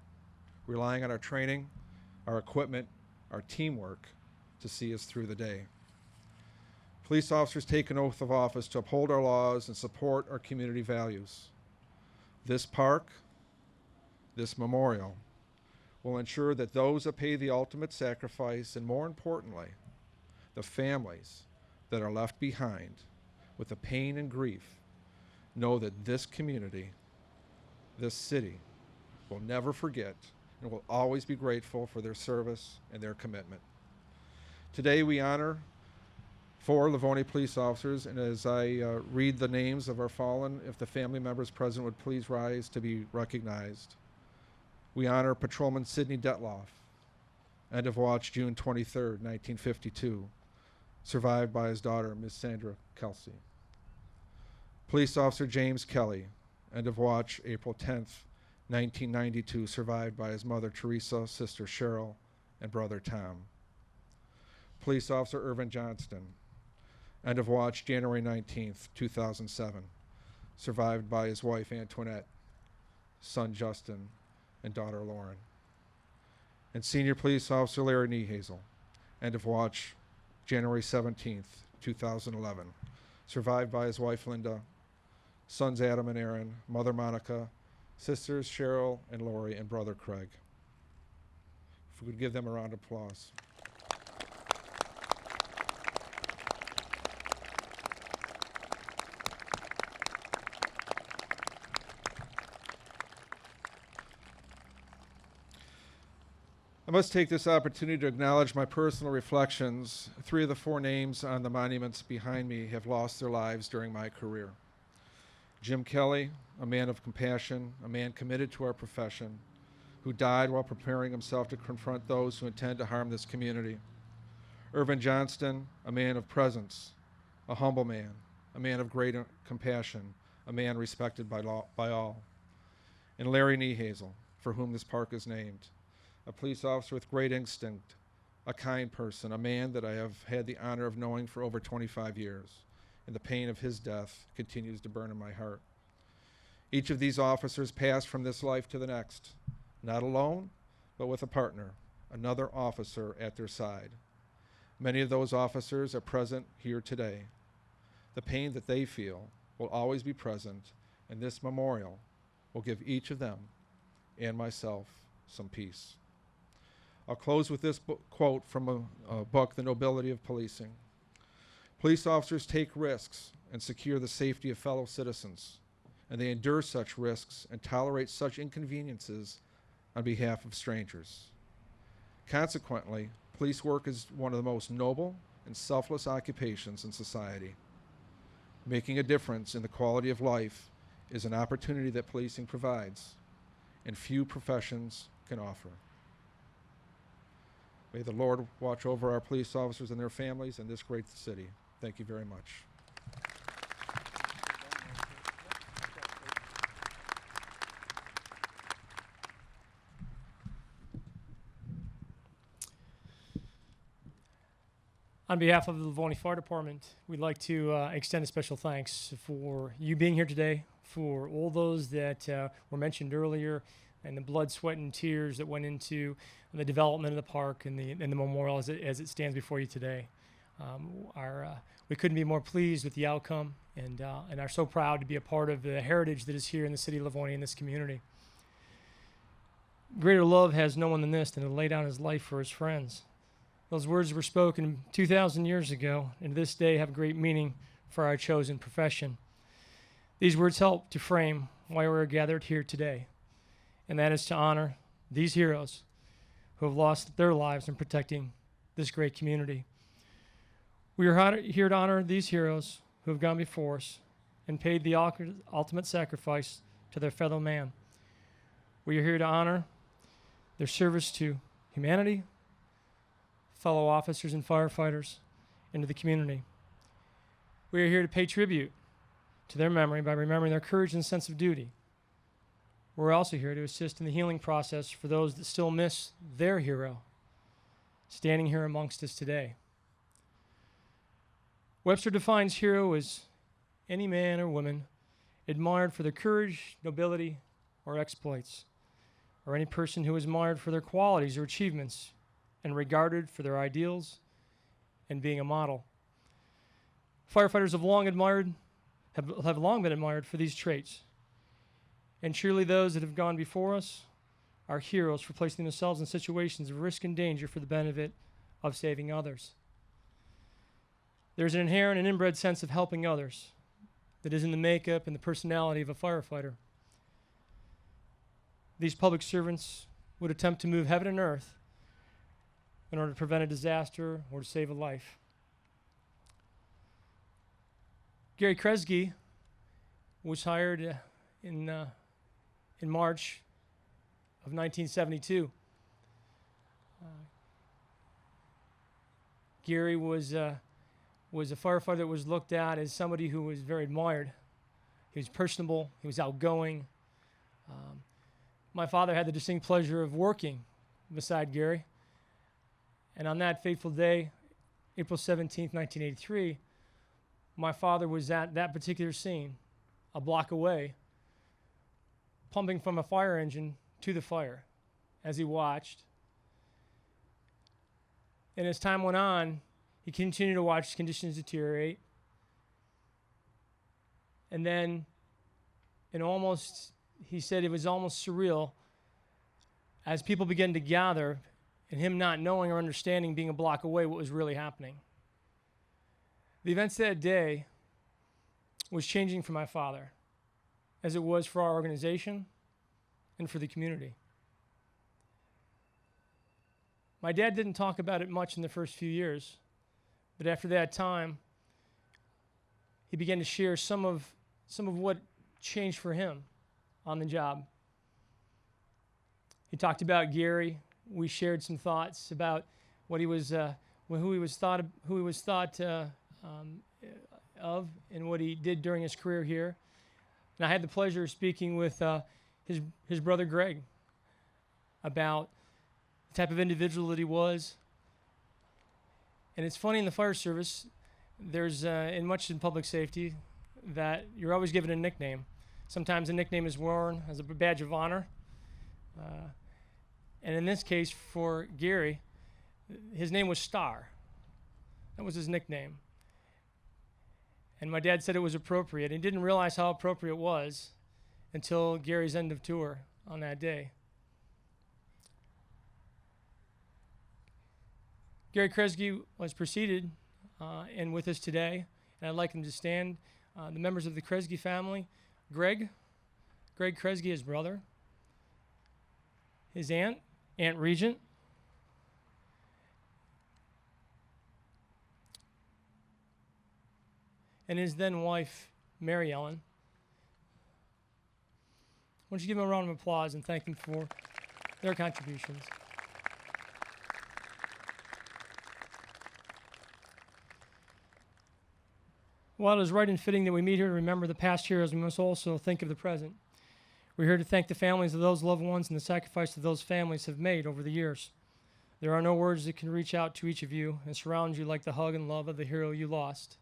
relying on our training, our equipment, our teamwork to see us through the day. Police officers take an oath of office to uphold our laws and support our community values. This park, this memorial, will ensure that those that pay the ultimate sacrifice, and more importantly, the families that are left behind with the pain and grief, know that this community, this city, will never forget and will always be grateful for their service and their commitment. Today we honor 4 Livonia police officers, and as I read the names of our fallen, if the family members present would please rise to be recognized. We honor Patrolman Sidney Detloff, end of watch June 23rd, 1952, survived by his daughter, Ms. Sandra Kelsey. Police Officer James Kelly, end of watch April 10th, 1992, survived by his mother, Teresa, sister Cheryl, and brother Tom. Police Officer Irvin Johnston, end of watch January 19th, 2007, survived by his wife Antoinette, son Justin, and daughter Lauren. And Senior Police Officer Larry Nehasil, end of watch January 17th, 2011, survived by his wife Linda, sons Adam and Aaron, mother Monica, sisters Cheryl and Lori, and brother Craig. If we could give them a round of applause. I must take this opportunity to acknowledge my personal reflections. 3 of the 4 names on the monuments behind me have lost their lives during my career. Jim Kelly, a man of compassion, a man committed to our profession, who died while preparing himself to confront those who intend to harm this community. Irvin Johnston, a man of presence, a humble man, a man of great compassion, a man respected by all. And Larry Nehasil, for whom this park is named, a police officer with great instinct, a kind person, a man that I have had the honor of knowing for over 25 years, and the pain of his death continues to burn in my heart. Each of these officers passed from this life to the next, not alone, but with a partner, another officer at their side. Many of those officers are present here today. The pain that they feel will always be present, and this memorial will give each of them and myself some peace. I'll close with this quote from a book, The Nobility of Policing. Police officers take risks and secure the safety of fellow citizens, and they endure such risks and tolerate such inconveniences on behalf of strangers. Consequently, police work is one of the most noble and selfless occupations in society. Making a difference in the quality of life is an opportunity that policing provides, and few professions can offer. May the Lord watch over our police officers and their families and this great city. Thank you very much. On behalf of the Livonia Fire Department, we'd like to extend a special thanks for you being here today, for all those that were mentioned earlier, and the blood, sweat, and tears that went into the development of the park and the memorial as it stands before you today. We couldn't be more pleased with the outcome, and are so proud to be a part of the heritage that is here in the city of Livonia, in this community. Greater love has no one than this, than to lay down his life for his friends. Those words were spoken 2,000 years ago, and to this day have great meaning for our chosen profession. These words help to frame why we're gathered here today, and that is to honor these heroes who have lost their lives in protecting this great community. We are here to honor these heroes who have gone before us and paid the ultimate sacrifice to their fellow man. We are here to honor their service to humanity, fellow officers and firefighters, and to the community. We are here to pay tribute to their memory by remembering their courage and sense of duty. We're also here to assist in the healing process for those that still miss their hero, standing here amongst us today. Webster defines hero as any man or woman admired for their courage, nobility, or exploits, or any person who is admired for their qualities or achievements and regarded for their ideals and being a model. Firefighters have long been admired for these traits. And surely those that have gone before us are heroes for placing themselves in situations of risk and danger for the benefit of saving others. There's an inherent and inbred sense of helping others that is in the makeup and the personality of a firefighter. These public servants would attempt to move heaven and earth in order to prevent a disaster or to save a life. Gary KIRKSEY was hired in March of 1972. Gary was a firefighter that was looked at as somebody who was very admired. He was personable. He was outgoing. My father had the distinct pleasure of working beside Gary. And on that fateful day, April 17th, 1983, my father was at that particular scene, a block away, pumping from a fire engine to the fire as he watched. And as time went on, he continued to watch conditions deteriorate. And then, he said it was almost surreal as people began to gather and him not knowing or understanding, being a block away, what was really happening. The events that day was changing for my father, as it was for our organization and for the community. My dad didn't talk about it much in the first few years, but after that time, he began to share some of what changed for him on the job. He talked about Gary. We shared some thoughts about what he was, who he was thought of, and what he did during his career here. And I had the pleasure of speaking with his brother Greg about the type of individual that he was. And it's funny in the fire service, there's in much in public safety that you're always given a nickname. Sometimes a nickname is worn as a badge of honor. And in this case, for Gary, his name was Star. That was his nickname. And my dad said it was appropriate. He didn't realize how appropriate it was until Gary's end of tour on that day. Gary KIRKSEY was preceded and with us today, and I'd like him to stand. The members of the KIRKSEY family, Greg KIRKSEY, his brother, his Aunt Regent, and his then wife, Mary Ellen. Why don't you give them a round of applause and thank them for their contributions. While it is right and fitting that we meet here to remember the past heroes, we must also think of the present. We're here to thank the families of those loved ones and the sacrifice that those families have made over the years. There are no words that can reach out to each of you and surround you like the hug and love of the hero you lost.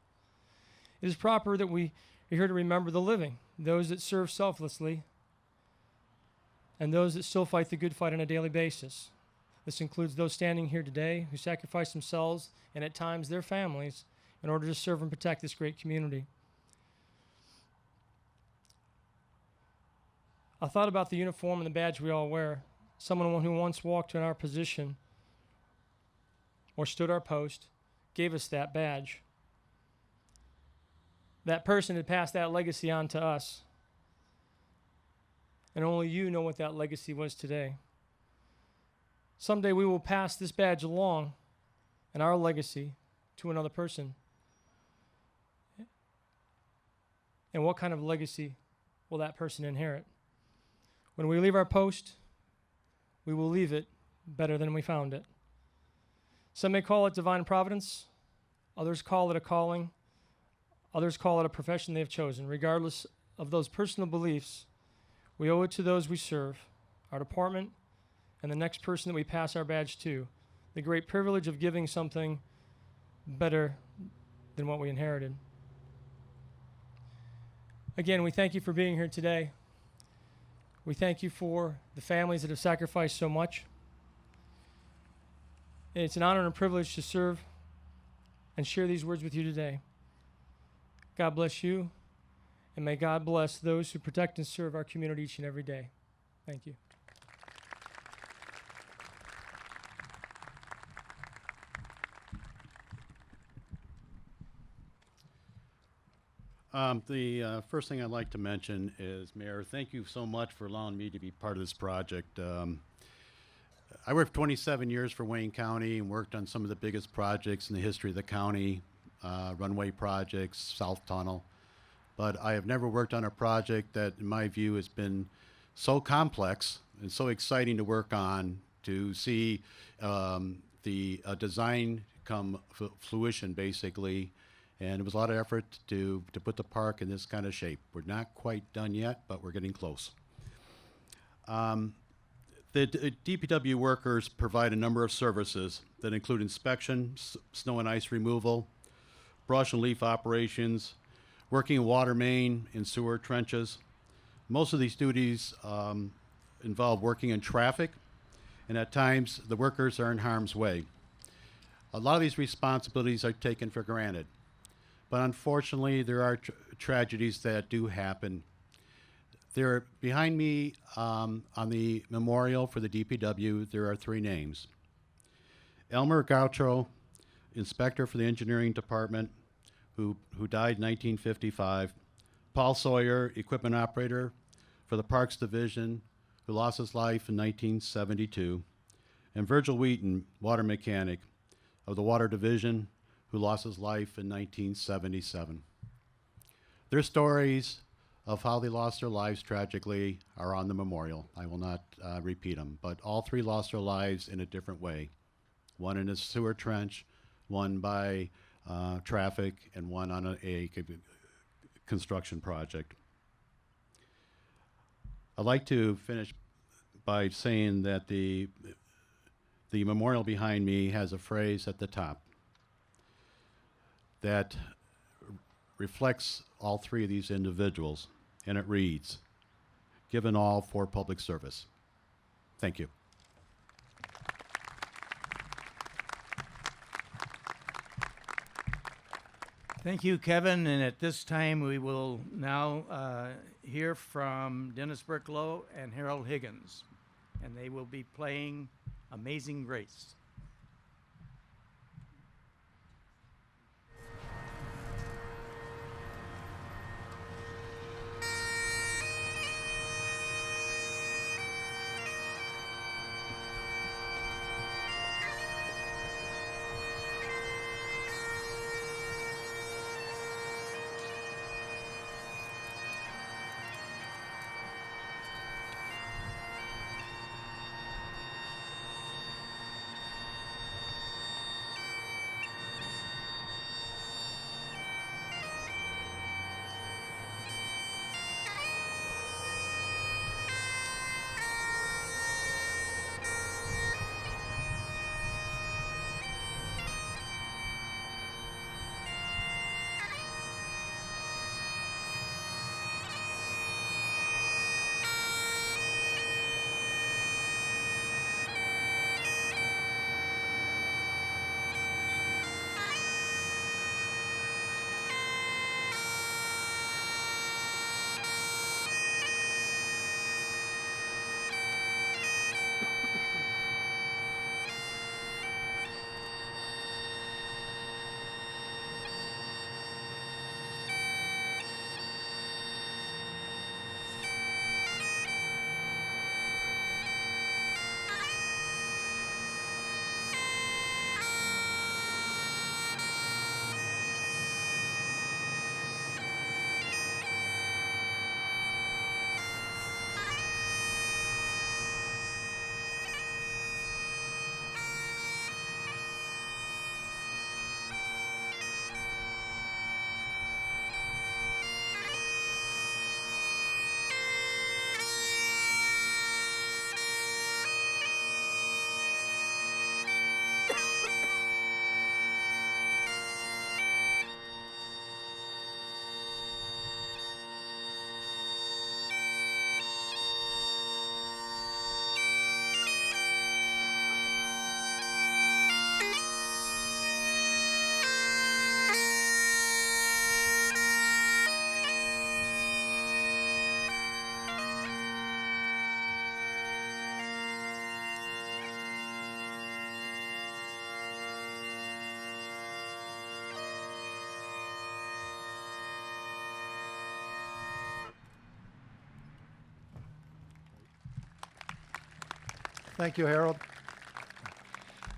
It is proper that we are here to remember the living, those that serve selflessly, and those that still fight the good fight on a daily basis. This includes those standing here today who sacrifice themselves and at times their families in order to serve and protect this great community. I thought about the uniform and the badge we all wear. Someone who once walked in our position or stood our post gave us that badge. That person had passed that legacy on to us. And only you know what that legacy was today. Someday we will pass this badge along and our legacy to another person. And what kind of legacy will that person inherit? When we leave our post, we will leave it better than we found it. Some may call it divine providence. Others call it a calling. Others call it a profession they have chosen. Regardless of those personal beliefs, we owe it to those we serve, our department, and the next person that we pass our badge to, the great privilege of giving something better than what we inherited. Again, we thank you for being here today. We thank you for the families that have sacrificed so much. And it's an honor and a privilege to serve and share these words with you today. God bless you, and may God bless those who protect and serve our community each and every day. Thank you. The first thing I'd like to mention is, Mayor, thank you so much for allowing me to be part of this project. I worked 27 years for Wayne County and worked on some of the biggest projects in the history of the county, runway projects, South Tunnel. But I have never worked on a project that, in my view, has been so complex and so exciting to work on, to see the design come fruition, basically. And it was a lot of effort to put the park in this kind of shape. We're not quite done yet, but we're getting close. The DPW workers provide a number of services that include inspection, snow and ice removal, brush and leaf operations, working in water main and sewer trenches. Most of these duties involve working in traffic, and at times the workers are in harm's way. A lot of these responsibilities are taken for granted. But unfortunately, there are tragedies that do happen. There, behind me on the memorial for the DPW, there are 3 names. Elmer Gautreaux, inspector for the engineering department, who died in 1955. Paul Sawyer, equipment operator for the Parks Division, who lost his life in 1972. and Virgil Wheaton, water mechanic of the Water Division, who lost his life in 1977. Their stories of how they lost their lives tragically are on the memorial. I will not repeat them, but all three lost their lives in a different way. One in a sewer trench, one by traffic, and one on a construction project. I'd like to finish by saying that the memorial behind me has a phrase at the top that reflects all three of these individuals, and it reads, "Given all for public service." Thank you. Thank you, Kevin. And at this time, we will now hear from Dennis Bricklow and Harold Higgins, and they will be playing Amazing Grace. Thank you, Harold.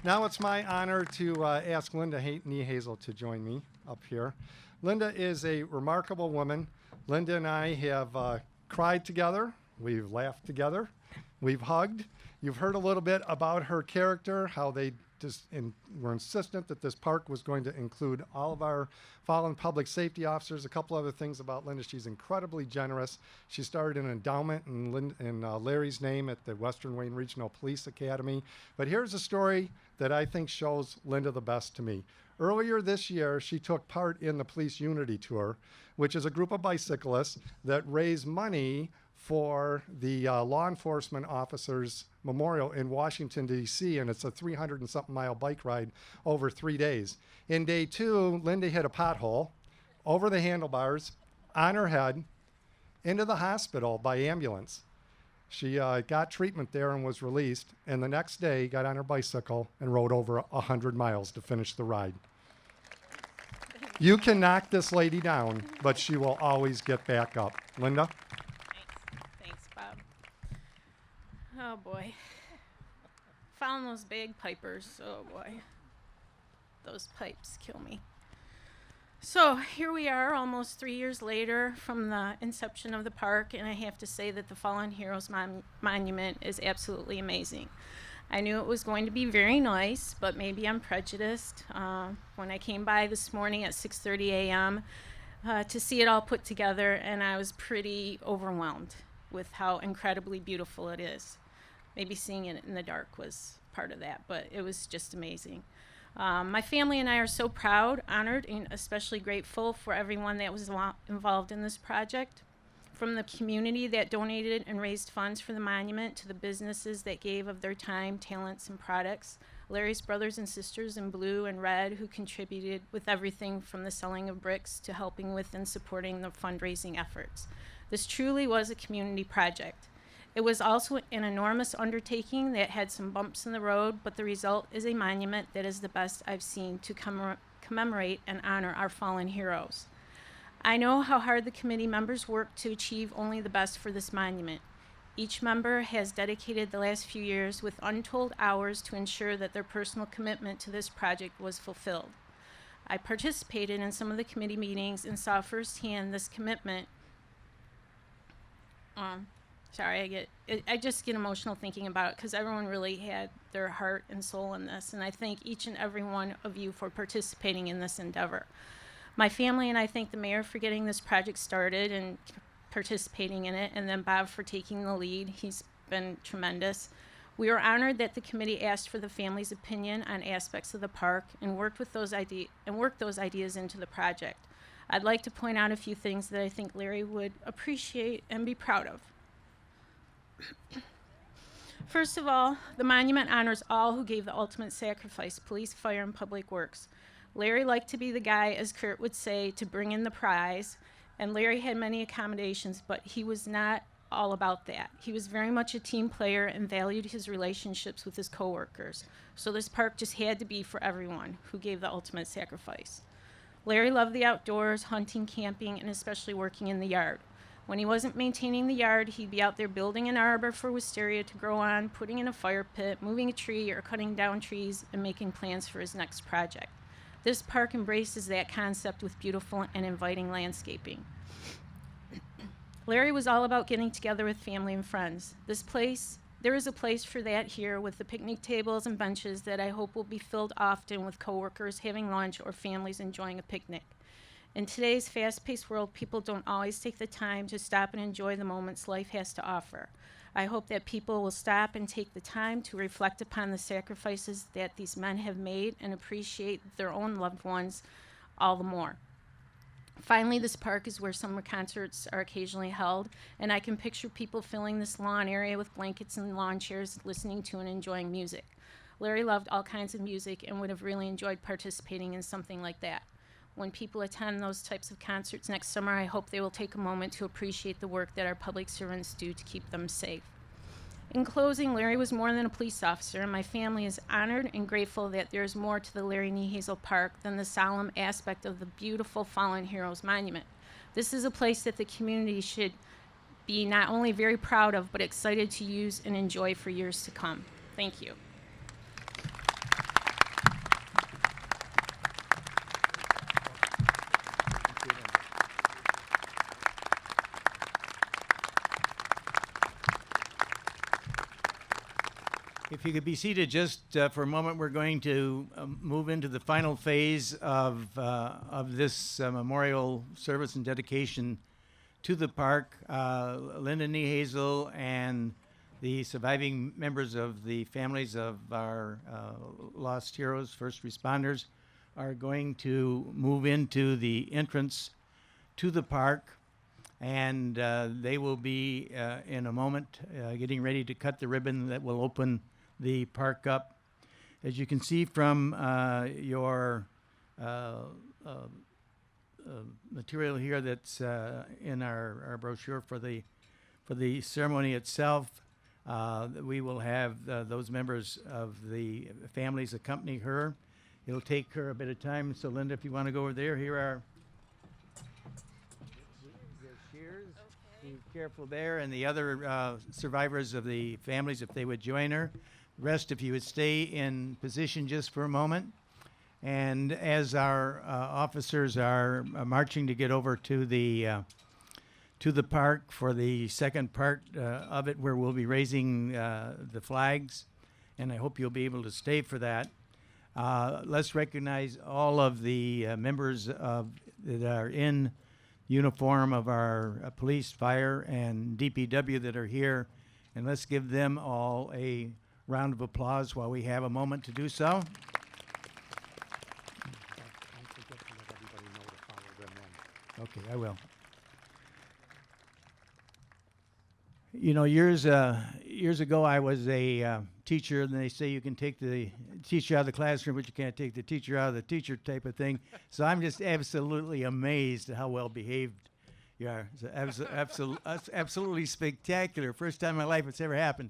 Now it's my honor to ask Linda Nehasil to join me up here. Linda is a remarkable woman. Linda and I have cried together. We've laughed together. We've hugged. You've heard a little bit about her character, how they just were insistent that this park was going to include all of our fallen public safety officers. A couple other things about Linda. She's incredibly generous. She started an endowment in Larry's name at the Western Wayne Regional Police Academy. But here's a story that I think shows Linda the best to me. Earlier this year, she took part in the Police Unity Tour, which is a group of bicyclists that raise money for the law enforcement officers memorial in Washington, D.C., and it's a 300 and something mile bike ride over 3 days. In day 2, Linda hit a pothole over the handlebars, on her head, into the hospital by ambulance. She got treatment there and was released, and the next day got on her bicycle and rode over 100 miles to finish the ride. You can knock this lady down, but she will always get back up. Linda? Thanks, Bob. Oh boy. found those bagpipers. Oh boy, those pipes kill me. So here we are almost 3 years later from the inception of the park, and I have to say that the Fallen Heroes Monument is absolutely amazing. I knew it was going to be very nice, but maybe I'm prejudiced. When I came by this morning at 6:30 a.m. To see it all put together, and I was pretty overwhelmed with how incredibly beautiful it is. Maybe seeing it in the dark was part of that, but it was just amazing. My family and I are so proud, honored, and especially grateful for everyone that was involved in this project. From the community that donated and raised funds for the monument to the businesses that gave of their time, talents, and products. Larry's brothers and sisters in blue and red who contributed with everything from the selling of bricks to helping with and supporting the fundraising efforts. This truly was a community project. It was also an enormous undertaking that had some bumps in the road, but the result is a monument that is the best I've seen to commemorate and honor our fallen heroes. I know how hard the committee members worked to achieve only the best for this monument. Each member has dedicated the last few years with untold hours to ensure that their personal commitment to this project was fulfilled. I participated in some of the committee meetings and saw firsthand this commitment. I just get emotional thinking about it because everyone really had their heart and soul in this, and I thank each and every one of you for participating in this endeavor. My family and I thank the mayor for getting this project started and participating in it, and then Bob for taking the lead. He's been tremendous. We are honored that the committee asked for the family's opinion on aspects of the park and worked those ideas into the project. I'd like to point out a few things that I think Larry would appreciate and be proud of. First of all, the monument honors all who gave the ultimate sacrifice: police, fire, and public works. Larry liked to be the guy, as Kurt would say, to bring in the prize, and Larry had many accommodations, but he was not all about that. He was very much a team player and valued his relationships with his coworkers. So this park just had to be for everyone who gave the ultimate sacrifice. Larry loved the outdoors, hunting, camping, and especially working in the yard. When he wasn't maintaining the yard, he'd be out there building an arbor for wisteria to grow on, putting in a fire pit, moving a tree, or cutting down trees and making plans for his next project. This park embraces that concept with beautiful and inviting landscaping. Larry was all about getting together with family and friends. There is a place for that here with the picnic tables and benches that I hope will be filled often with coworkers having lunch or families enjoying a picnic. In today's fast-paced world, people don't always take the time to stop and enjoy the moments life has to offer. I hope that people will stop and take the time to reflect upon the sacrifices that these men have made and appreciate their own loved ones all the more. Finally, this park is where summer concerts are occasionally held, and I can picture people filling this lawn area with blankets and lawn chairs, listening to and enjoying music. Larry loved all kinds of music and would have really enjoyed participating in something like that. When people attend those types of concerts next summer, I hope they will take a moment to appreciate the work that our public servants do to keep them safe. In closing, Larry was more than a police officer, and my family is honored and grateful that there is more to the Larry Nehasil Park than the solemn aspect of the beautiful Fallen Heroes Monument. This is a place that the community should be not only very proud of, but excited to use and enjoy for years to come. Thank you. If you could be seated just for a moment, we're going to move into the final phase of this memorial service and dedication to the park. Linda Nehasil and the surviving members of the families of our lost heroes, first responders, are going to move into the entrance to the park. And they will be, in a moment, getting ready to cut the ribbon that will open the park up. As you can see from your material here that's in our brochure for the ceremony itself, we will have those members of the families accompany her. It'll take her a bit of time, so Linda, if you want to go over there, here are the shears. Be careful there, and the other survivors of the families, if they would join her. rest if you would stay in position just for a moment. And as our officers are marching to get over to the park for the second part of it, where we'll be raising the flags, and I hope you'll be able to stay for that. Let's recognize all of the members that are in uniform of our police, fire, and DPW that are here, and let's give them all a round of applause while we have a moment to do so. Okay, I will. You know, years ago, I was a teacher, and they say you can take the teacher out of the classroom, but you can't take the teacher out of the teacher type of thing. So I'm just absolutely amazed at how well behaved you are. It's absolutely spectacular. First time in my life it's ever happened.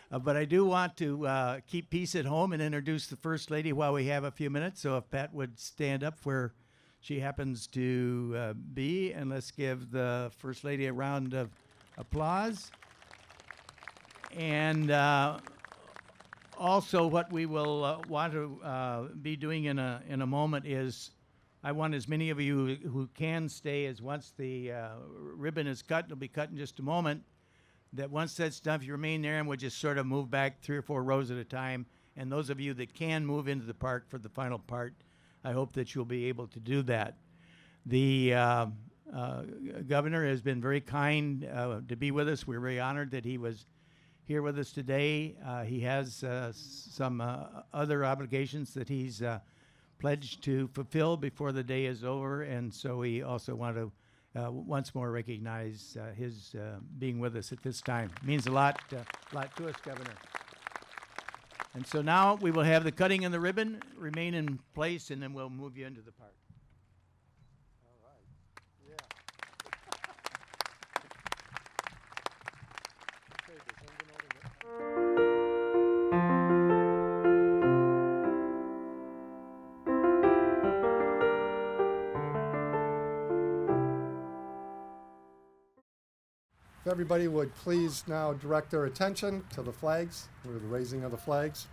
But I do want to keep peace at home and introduce the First Lady while we have a few minutes. So if Pat would stand up where she happens to be, and let's give the First Lady a round of applause. And also what we will want to be doing in a moment is I want as many of you who can stay, as once the ribbon is cut, it'll be cut in just a moment, that once that's done, if you remain there, and we'll just sort of move back 3 or 4 rows at a time. And those of you that can move into the park for the final part, I hope that you'll be able to do that. The governor has been very kind to be with us. We're very honored that he was here with us today. He has some other obligations that he's pledged to fulfill before the day is over, and so we also want to once more recognize his being with us at this time. It means a lot to us, Governor. And so now we will have the cutting of the ribbon. Remain in place, and then we'll move you into the park. All right. Yeah. Okay, does anyone know the If everybody would please now direct their attention to the flags, or the raising of the flags.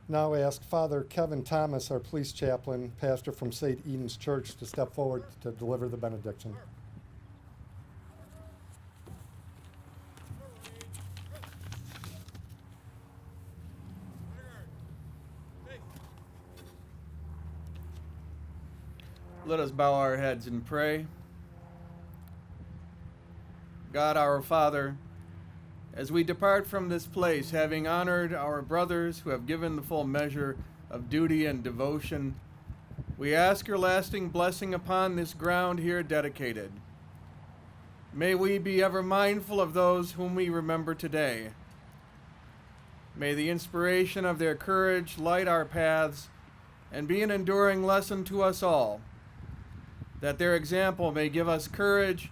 Now I ask Father Kevin Thomas, our police chaplain, pastor from St. Eden's Church, to step forward to deliver the benediction. Let us bow our heads and pray. God, our Father, as we depart from this place, having honored our brothers who have given the full measure of duty and devotion, we ask your lasting blessing upon this ground here dedicated. May we be ever mindful of those whom we remember today. May the inspiration of their courage light our paths and be an enduring lesson to us all, that their example may give us courage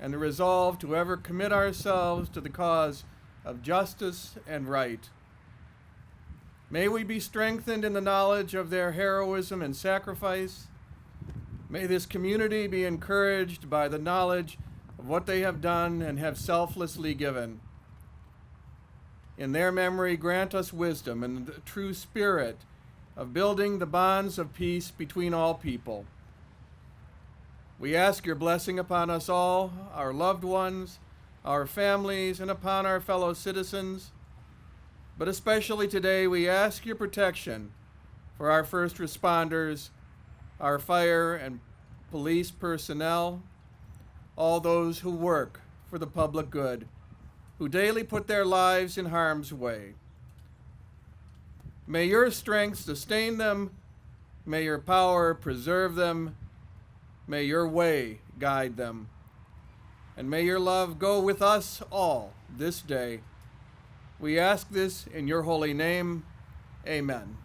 and the resolve to ever commit ourselves to the cause of justice and right. May we be strengthened in the knowledge of their heroism and sacrifice. May this community be encouraged by the knowledge of what they have done and have selflessly given. In their memory, grant us wisdom and the true spirit of building the bonds of peace between all people. We ask your blessing upon us all, our loved ones, our families, and upon our fellow citizens. But especially today, we ask your protection for our first responders, our fire and police personnel, all those who work for the public good, who daily put their lives in harm's way. May your strength sustain them. May your power preserve them. May your way guide them. And may your love go with us all this day. We ask this in your holy name. Amen.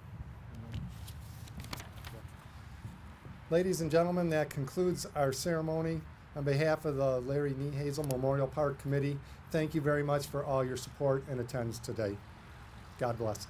Ladies and gentlemen, that concludes our ceremony. On behalf of the Larry Nehasil Memorial Park Committee, thank you very much for all your support and attendance today. God bless.